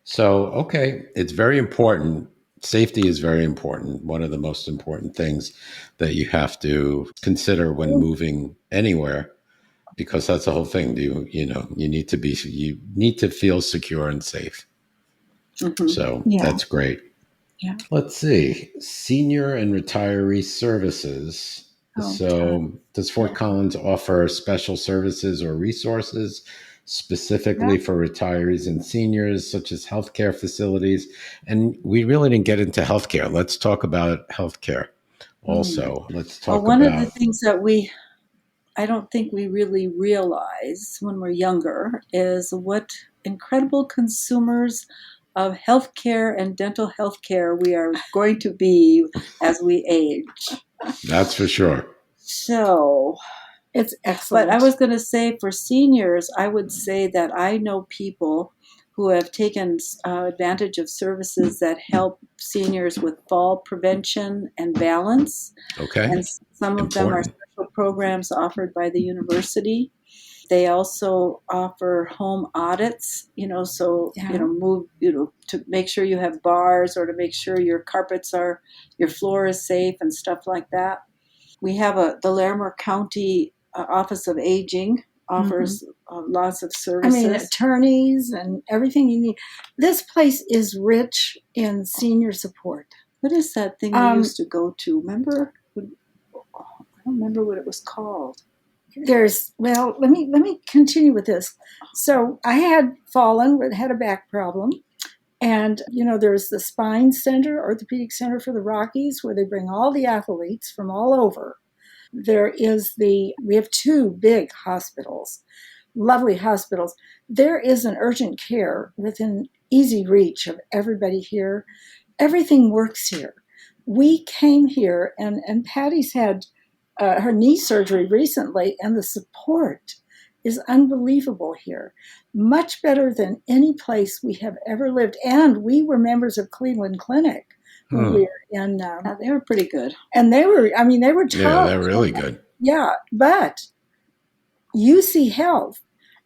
So, okay, it's very important. Safety is very important. One of the most important things that you have to consider when moving anywhere, because that's the whole thing. You need to feel secure and safe. Mm-hmm. So that's great. Yeah. Let's see. Senior and retiree services. So does Fort Collins offer special services or resources specifically for retirees and seniors, such as healthcare facilities? And we really didn't get into healthcare. Let's talk about healthcare also. Let's talk one of the things that I don't think we really realize when we're younger is what incredible consumers of healthcare and dental healthcare we are going to be as we age. That's for sure. So it's excellent. But I was going to say for seniors, I would say that I know people who have taken advantage of services that help seniors with fall prevention and balance. Okay. And some of them are special programs offered by the university. They also offer home audits, move, to make sure you have bars or to make sure your floor is safe and stuff like that. We have the Larimer County Office of Aging offers lots of services. I mean, attorneys and everything you need. This place is rich in senior support. What is that thing we used to go to? Remember? I don't remember what it was called. Let me continue with this. So I had fallen, had a back problem. And, there's the spine center, orthopedic center for the Rockies, where they bring all the athletes from all over. We have 2 big hospitals, lovely hospitals. There is an urgent care within easy reach of everybody here. Everything works here. We came here, and Patty's had her knee surgery recently, and the support is unbelievable here. Much better than any place we have ever lived. And we were members of Cleveland Clinic when we were in. They were pretty good. And they were tough. Yeah, they're really good. Yeah, but UC Health,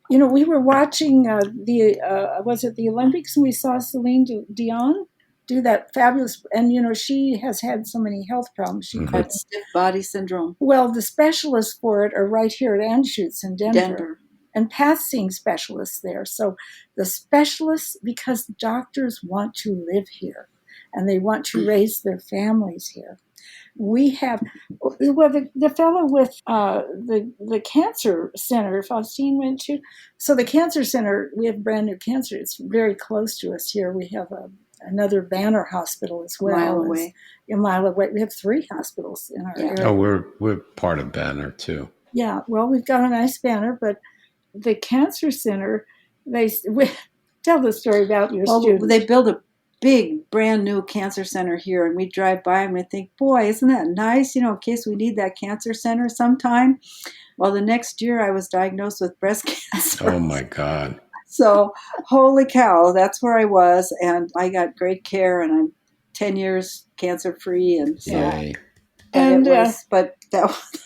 we were watching the Olympics, and we saw Celine Dion do that fabulous, and she has had so many health problems. She had stiff body syndrome. Well, the specialists for it are right here at Anschutz in Denver. And Pat's seeing specialists there. So the specialists, because doctors want to live here and they want to raise their families here. We have, the fellow with the cancer center, Faustine went to. So the cancer center, we have brand new cancer. It's very close to us here. We have another Banner hospital as well. A mile away. We have 3 hospitals in our area. Oh, we're part of Banner too. Yeah, well, we've got a nice Banner, but the cancer center, tell the story about your students. They built a big, brand new cancer center here, and we drive by and we think, boy, isn't that nice, in case we need that cancer center sometime. Well, the next year I was diagnosed with breast cancer. Oh, my God. So, holy cow, that's where I was, and I got great care, and I'm 10 years cancer-free. And so, Yay.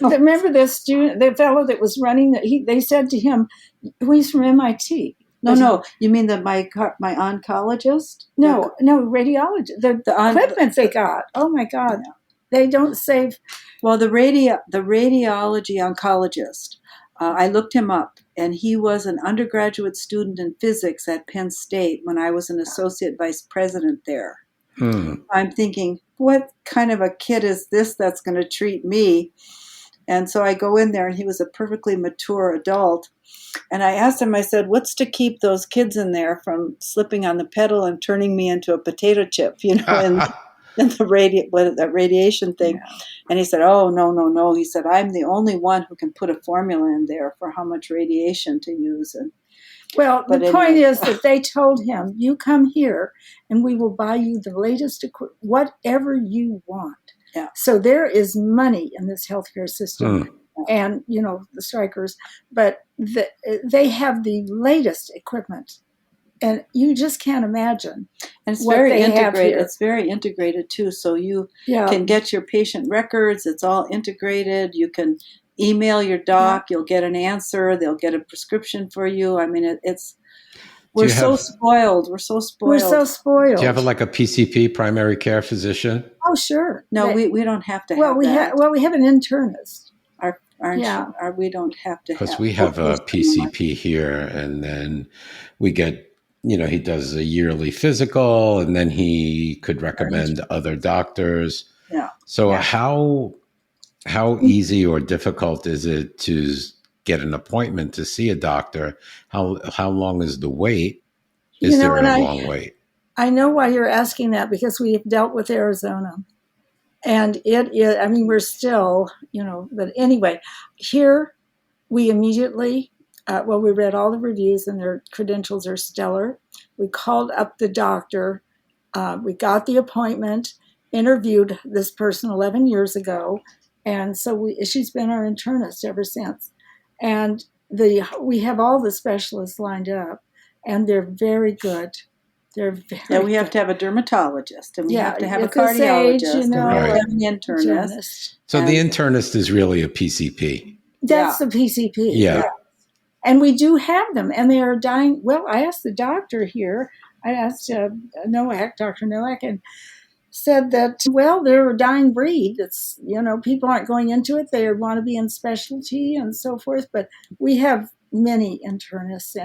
Remember this student, the fellow that was running, they said to him, he's from MIT. No, you mean my oncologist? No, radiologist. The equipment they got. Oh my God, they don't save. Well, the radiology oncologist. I looked him up, and he was an undergraduate student in physics at Penn State when I was an associate vice president there. I'm thinking, what kind of a kid is this that's going to treat me? And so I go in there, and he was a perfectly mature adult. And I asked him, I said, what's to keep those kids in there from slipping on the pedal and turning me into a potato chip, in the radiation thing? Yeah. And he said, oh, no. He said, I'm the only one who can put a formula in there for how much radiation to use. The point is that they told him, you come here and we will buy you the latest equipment, whatever you want. Yeah. So there is money in this healthcare system. And, the strikers, but they have the latest equipment. And you just can't imagine. And it's very integrated. It's very integrated, too. So you can get your patient records. It's all integrated. You can email your doc. You'll get an answer. They'll get a prescription for you. I mean, we're so spoiled. We're so spoiled. Do you have a PCP, primary care physician? Oh, sure. No, we don't have to have that. We have an internist. We don't have to have. Because we have a PCP here, and then we get, he does a yearly physical, and then he could recommend other doctors. Yeah. So how easy or difficult is it to get an appointment to see a doctor? How long is the wait? Is there a long wait? I know why you're asking that, because we have dealt with Arizona. And it is, we're still, but anyway, here we immediately, we read all the reviews and their credentials are stellar. We called up the doctor. We got the appointment, interviewed this person 11 years ago. And so she's been our internist ever since. And we have all the specialists lined up. and they're very good. They're very Yeah, we have good. to have a dermatologist, and we Yeah, have to have a at this age, cardiologist, and we Right. have to have an internist. Gymnast. So the And- internist is really a PCP. That's the PCP. Yeah. And we do have them, and they are dying. Well, I asked the doctor here, I asked Dr. Nowak, and said that, well, they're a dying breed. It's, people aren't going into it. They want to be in specialty and so forth. But we have many internists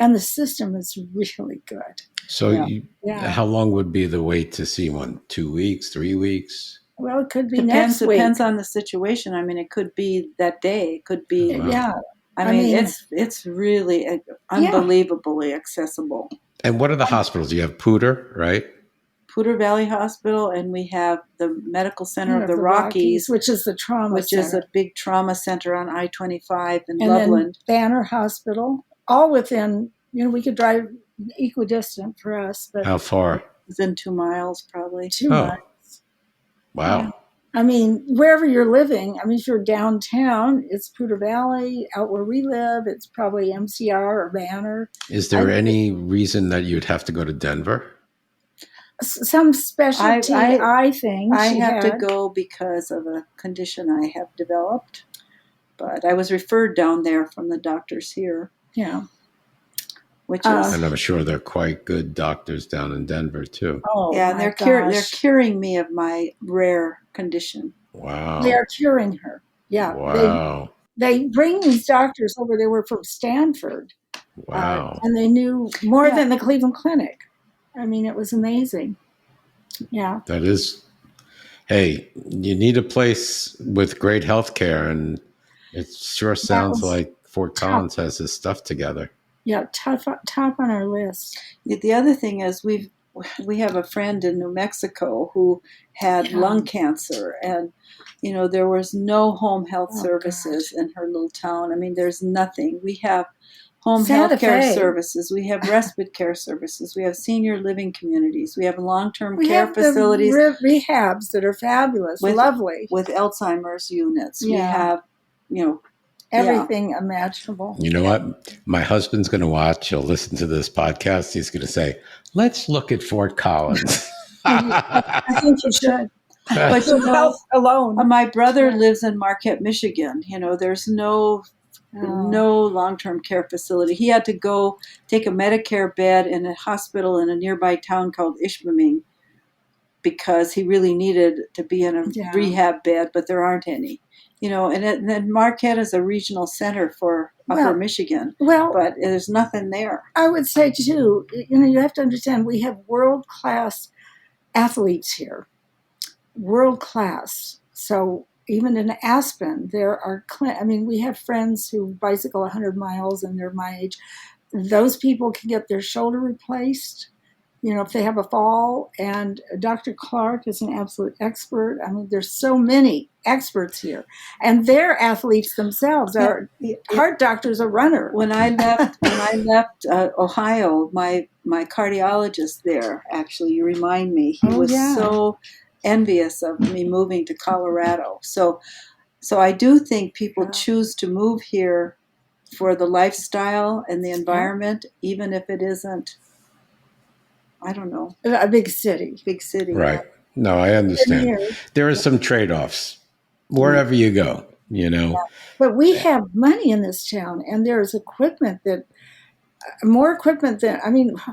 and the system is really good. So Yeah. how long would be the wait to see one? 2 weeks, 3 weeks? Well, it could be next week. Depends on the situation. I mean, it could be that day. It could be. Wow. Yeah. I mean, it's really unbelievably accessible. And what are the hospitals? You have Poudre, right? Poudre Valley Hospital, and we have the Medical Center of the Rockies, which is the trauma which center. is a big trauma center on I-25 in and Loveland. then Banner Hospital, all within, we could drive equidistant for us, but How far? Within 2 miles, probably. 2 Oh. miles. Wow. Yeah. I mean, wherever you're living, if you're downtown, it's Poudre Valley. Out where we live, it's probably MCR or Banner. Is there any reason that you'd have to go to Denver? Some specialty eye thing. I have to go because of a condition I have developed, but I was referred down there from the doctors here. Yeah. Which is, and I'm sure they're quite good doctors down in Denver too. Oh, yeah, my they're gosh. curing me of my rare condition. Wow. They are curing her. Yeah. Wow. They bring these doctors over. They were from Stanford. Wow. And they knew more than the Cleveland Clinic. I mean, it was amazing. Yeah. That is, hey, you need a place with great health care, and it sure sounds like Fort Collins has his stuff together. Yeah, top on our list. The other thing is we have a friend in New Mexico who had lung cancer, and there was no home health services in her little town. I mean, there's nothing. We have home health care services. We have respite care services. We have senior living communities. We have long-term care facilities. We have rehabs that are fabulous, lovely. With Alzheimer's units. We have, everything imaginable. You know what? My husband's going to watch. He'll listen to this podcast. He's going to say, let's look at Fort Collins. I think you should. But health alone. My brother lives in Marquette, Michigan. There's no long-term care facility. He had to go take a Medicare bed in a hospital in a nearby town called Ishpeming because he really needed to be in a rehab bed, but there aren't any. And then Marquette is a regional center for Upper Michigan, but there's nothing there. I would say, too, you have to understand, we have world-class athletes here. World-class. So even in Aspen, there are, we have friends who bicycle 100 miles and they're my age. Those people can get their shoulder replaced, if they have a fall. And Dr. Clark is an absolute expert. I mean, there's so many experts here. And they're athletes themselves. Our heart doctor's a runner. When I left Ohio, my cardiologist there, actually, you remind me, he was so envious of me moving to Colorado. So I do think people choose to move here for the lifestyle and the environment, even if it isn't, I don't know, a big city. Right. No, I understand. There are some trade-offs wherever you go, But we have money in this town, and there's more equipment than,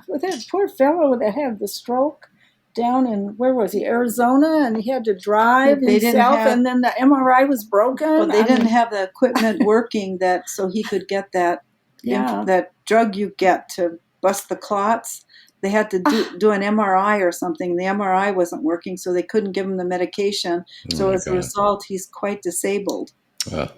with that poor fellow that had the stroke down in, where was he, Arizona, and he had to drive himself, and then the MRI was broken. Well, they didn't have the equipment working so he could get that drug you get to bust the clots. They had to do an MRI or something. The MRI wasn't working, so they couldn't give him the medication. So as a result, he's quite disabled. That's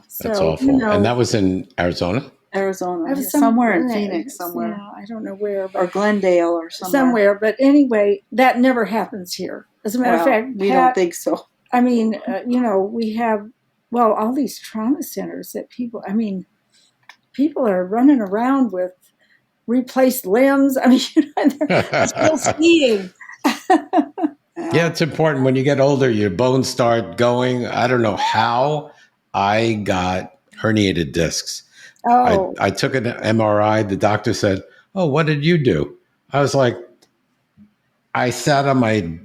So, awful. And that was in Arizona? Arizona, somewhere in Phoenix, somewhere. Yeah, I don't know where. Or Glendale or somewhere. But anyway, that never happens here. As a matter of fact, we don't think so. We have, all these trauma centers that people are running around with replaced limbs. They're still skiing. Yeah, it's important. When you get older, your bones start going. I don't know how I got herniated discs. Oh, I took an MRI. The doctor said, "Oh, what did you do?" I was like, "I sat on my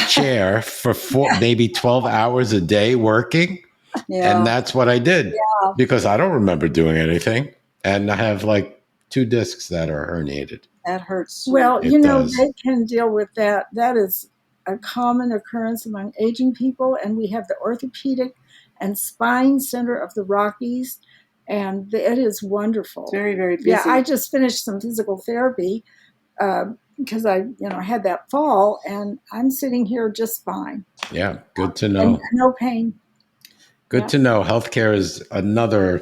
chair for maybe 12 hours a day working." Yeah. And that's what I did because I don't remember doing anything. And I have like 2 discs that are herniated. That hurts. well, It does. they can deal with that. That is a common occurrence among aging people. And we have the Orthopedic and Spine Center of the Rockies. And it is wonderful. It's very, very busy. Yeah, I just finished some physical therapy because I had that fall. And I'm sitting here just fine. Yeah, good to know. And no pain. Good to know. Healthcare is another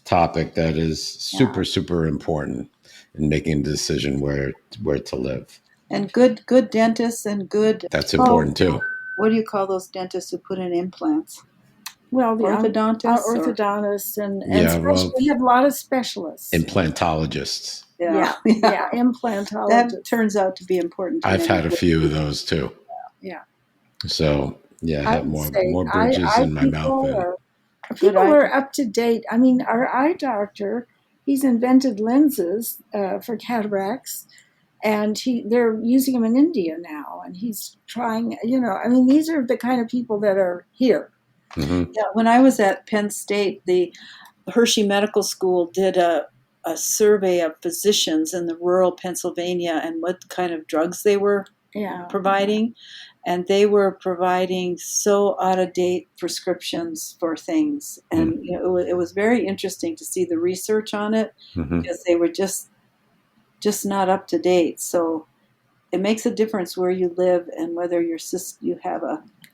topic that is super, super important in making a decision where to live. And good dentists and good. That's important too. What do you call those dentists who put in implants? Well, the orthodontists. Orthodontists and we have a lot of specialists. Implantologists. Yeah, implantologists. That turns out to be important. I've had a few of those too. Yeah. So I have more bridges in my mouth. People are up to date. I mean, our eye doctor, he's invented lenses for cataracts, and they're using them in India now, and he's trying. These are the kind of people that are here. Mm-hmm. Yeah, when I was at Penn State, the Hershey Medical School did a survey of physicians in the rural Pennsylvania and what kind of drugs they were providing. And they were providing so out-of-date prescriptions for things. And it was very interesting to see the research on it because they were just not up to date. So it makes a difference where you live and whether you have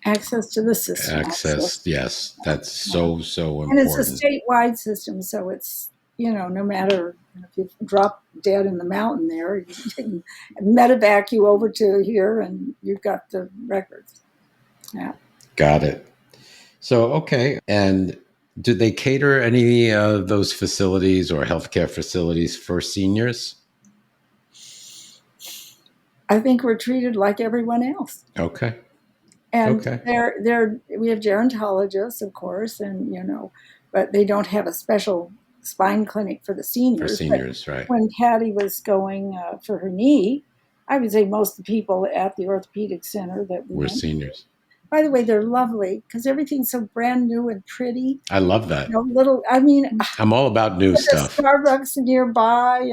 access to the system. Access, yes. That's so important. And it's a statewide system, so it's, no matter if you drop dead in the mountain there, you can medevac you over to here and you've got the records. Yeah. Got it. So, okay. And do they cater any of those facilities or healthcare facilities for seniors? I think we're treated like everyone else. Okay. And we have gerontologists, of course, and, but they don't have a special spine clinic for the seniors. For seniors, right. When Patty was going for her knee, I would say most of the people at the orthopedic center that we were went seniors. By the way, they're lovely because everything's so brand new and pretty. I love that. I'm all about new stuff. Starbucks nearby.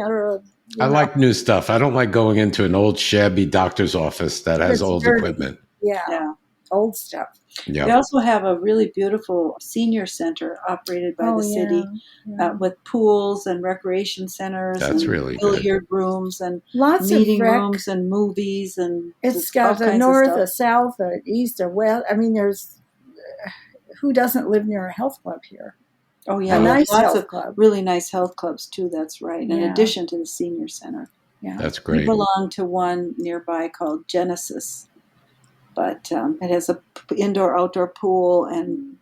I like new stuff. I don't like going into an old shabby doctor's office that has old equipment. Yeah. Old stuff. Yeah. We also have a really beautiful senior center operated by the city with pools and recreation centers. That's and really billiard rooms and lots meeting of rooms and movies and it's got a north, a south, a east, a west. I mean, there's who doesn't live near a health club here? Oh yeah, lots of really nice health clubs too. That's right. In addition to the senior center, that's great. We belong to one nearby called Genesis. But it has a indoor-outdoor pool and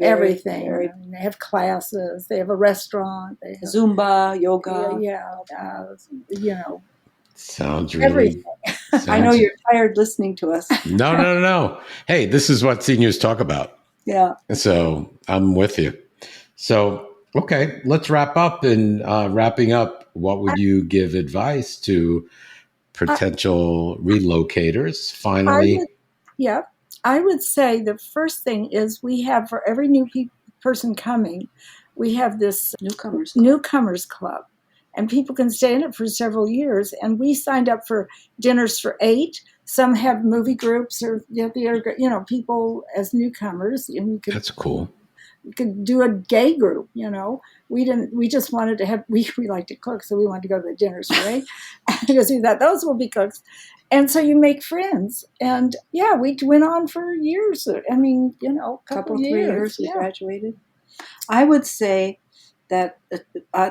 everything. They have classes. They have a restaurant. They have Zumba, yoga. Sounds really. Everything. I know you're tired listening to us. No. Hey, this is what seniors talk about. Yeah. So I'm with you. So okay, let's wrap up. And wrapping up, what would you give advice to potential relocators? Finally, I would say the first thing is we have for every new person coming, we have this newcomers club, and people can stay in it for several years. And we signed up for dinners for 8. Some have movie groups or people as newcomers. And that's cool. We could do a gay group, We just wanted to have, we like to cook, so we wanted to go to the dinners, right? Because we thought those will be cooks. And so you make friends. And we went on for years. I mean, couple 3 years we graduated. I would say that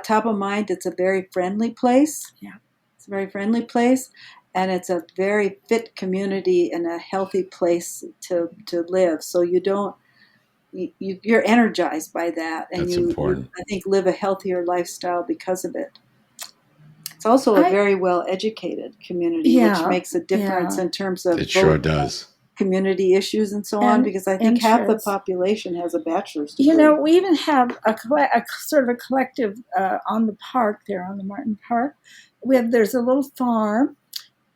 top of mind, it's a very friendly place. Yeah. It's a very friendly place. And it's a very fit community and a healthy place to live. So you don't, you're energized by that, and that's important. I think, live a healthier lifestyle because of it. It's also a very well-educated community, which makes a difference in terms of it sure does. community issues and so on, And because I think half the interests. population has a bachelor's degree. You know, we even have a sort of a collective on the park there, on the Martin Park. There's a little farm,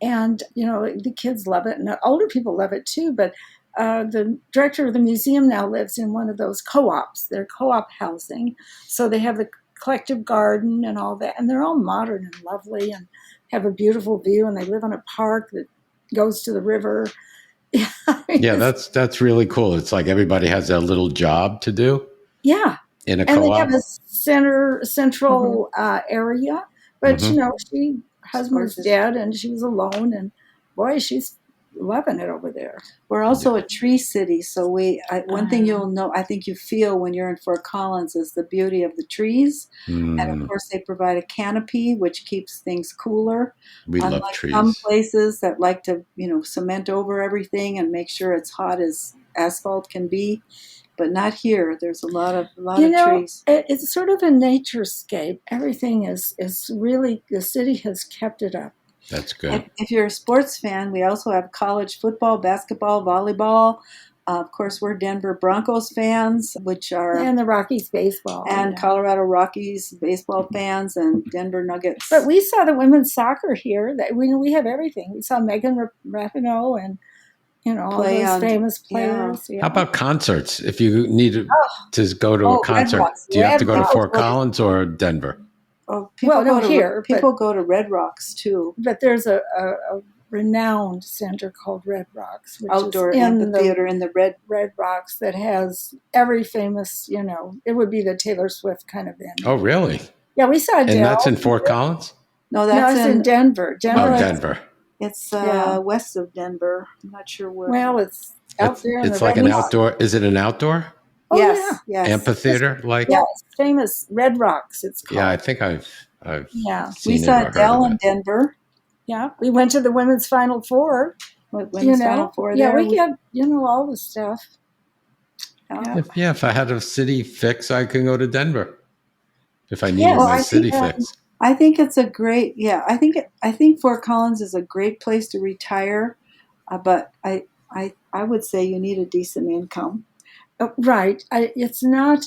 and, you know, the kids love it, and the older people love it too, but the director of the museum now lives in one of those co-ops. They're co-op housing, so they have the collective garden and all that, and they're all modern and lovely and have a beautiful view, and they live on a park that goes to the river. Yeah, that's really cool. It's like everybody has a little job to do. Yeah. In a and co-op. They have a central area, but you know, husband's dead, and she was alone, and boy, she's loving it over there. We're also a tree city, so one thing you'll know, I think you feel when you're in Fort Collins, is the beauty of the trees, and of course they provide a canopy which keeps things cooler. We Unlike love trees. some places that like to, you know, cement over everything and make sure it's hot as asphalt can be, but not here. There's a lot of trees. It's sort of a naturescape. Everything is really, the city has kept it up. That's good. If you're a sports fan, we also have college football, basketball, volleyball. Of course, we're Denver Broncos fans, and the Rockies baseball, and Colorado Rockies baseball fans, and Denver Nuggets. But we saw the women's soccer here. We have everything. We saw Megan Rapinoe and, you know, all those famous players. Yeah. How about concerts? If you need to go to a concert, do you have to go to Fort Collins or Denver? Oh, people go to Red Rocks too. But there's a renowned center called Red Rocks, which outdoor is amphitheater in the Red Rocks that has every famous, you know, it would be the Taylor Swift kind of venue. Oh, really? Yeah, we saw Adele. And that's in Fort Collins? No, that's in Denver. Denver. It's west of Denver. I'm not sure where. Well, it's out there. It's like an outdoor. Is it an outdoor? Oh, yes. Amphitheater, like it's famous Red Rocks. It's called. Yeah, I think I've we saw Adele in Denver. Yeah, we went to the women's Final Four. Final Four. Yeah, we get all the stuff. If I had a city fix, I could go to Denver. If I needed my city fix. I think it's a great. Yeah, I think Fort Collins is a great place to retire, but I would say you need a decent income. Right. It's not,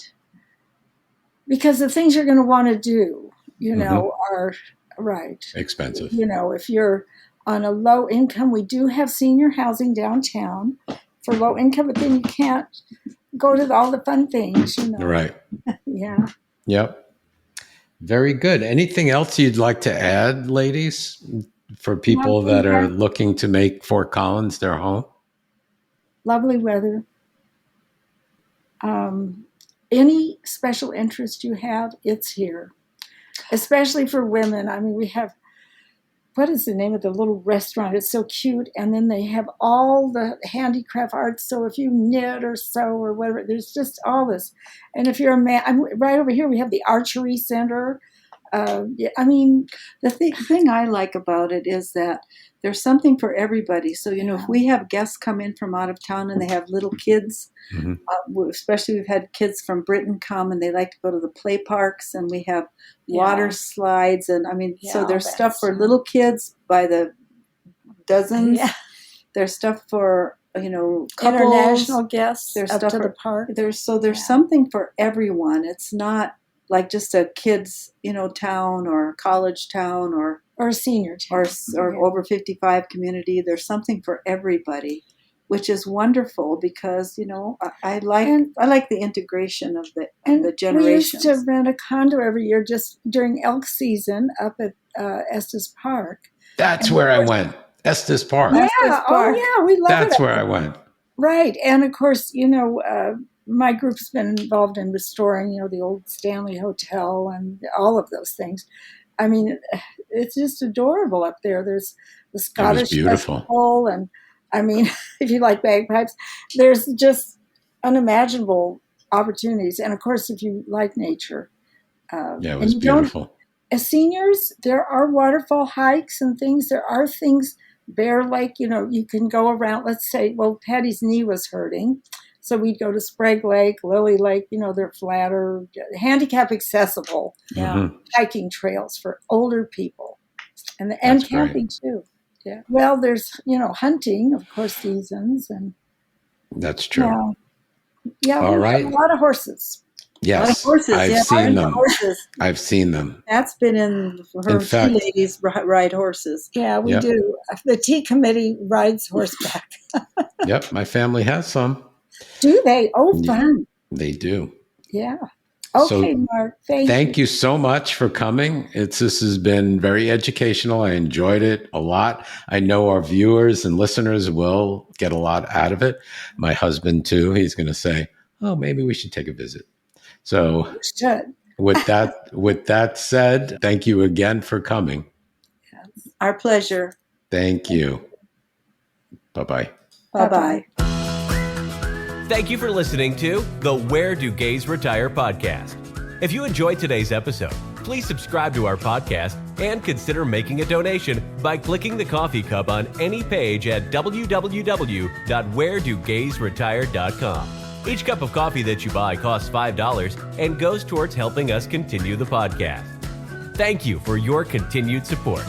because the things you're going to want to do, you know, are expensive. You know, if you're on a low income, we do have senior housing downtown for low income, but then you can't go to all the fun things, you know. Right. Yeah. Yep. Very good. Anything else you'd like to add, ladies, for people that are looking to make Fort Collins their home? Lovely weather. Any special interest you have, it's here, especially for women. I mean, we have, what is the name of the little restaurant? It's so cute. And then they have all the handicraft arts. So if you knit or sew or whatever, there's just all this. And if you're a man, right over here, we have the archery center. I mean, the thing I like about it is that there's something for everybody. So, you know, if we have guests come in from out of town and they have little kids, especially we've had kids from Britain come and they like to go to the play parks, and we have water slides. And I mean, so there's stuff for little kids by the dozens. Yeah. There's stuff for, you know, couples. International guests. There's up stuff to for the park. There's something for everyone. It's not like just a kids, you know, town or college town or senior town or over 55 community. There's something for everybody, which is wonderful because, you know, I like the integration of the generations. We used to rent a condo every year just during elk season up at Estes Park. That's where I went. Estes Park. Yeah. Estes Park. Oh yeah, we love it. That's where I went. Right, and of course, you know, my group's been involved in restoring, you know, the old Stanley Hotel and all of those things. I mean, it's just adorable up there. There's the Scottish Festival, and I mean, if you like bagpipes, there's just unimaginable opportunities. And of course, if you like nature, it was beautiful. As seniors, there are waterfall hikes and things. There are things, Bear Lake, you know, you can go around. Let's say, well, Patty's knee was hurting. So we'd go to Sprague Lake, Lily Lake, you know, they're flatter, handicap accessible hiking trails for older people. And camping too. Yeah. Well, there's, hunting, of course, seasons. And That's true. yeah, yeah, All we right. have a lot of horses. A lot of Yes, horses. I've Yeah, seen them. horses. I've seen them. That's been in her In fact- tea ladies ride horses. Yeah, we Yeah. do. The tea committee rides horseback. Yep, my family has some. Do they? Oh, Yeah. fun. They do. Yeah. So, Okay, Mark. Thank you so much for coming. This has been very educational. I enjoyed it a lot. I know our viewers and listeners will get a lot out of it. My husband too. He's going to say, "Oh, maybe we should take a visit." So, You should. with that said, thank you again for coming. Our pleasure. Thank you. Bye-bye. Bye-bye. Thank you for listening to the Where Do Gays Retire podcast. If you enjoyed today's episode, please subscribe to our podcast and consider making a donation by clicking the coffee cup on any page at www.wheredogaysretire.com. Each cup of coffee that you buy costs $5 and goes towards helping us continue the podcast. Thank you for your continued support.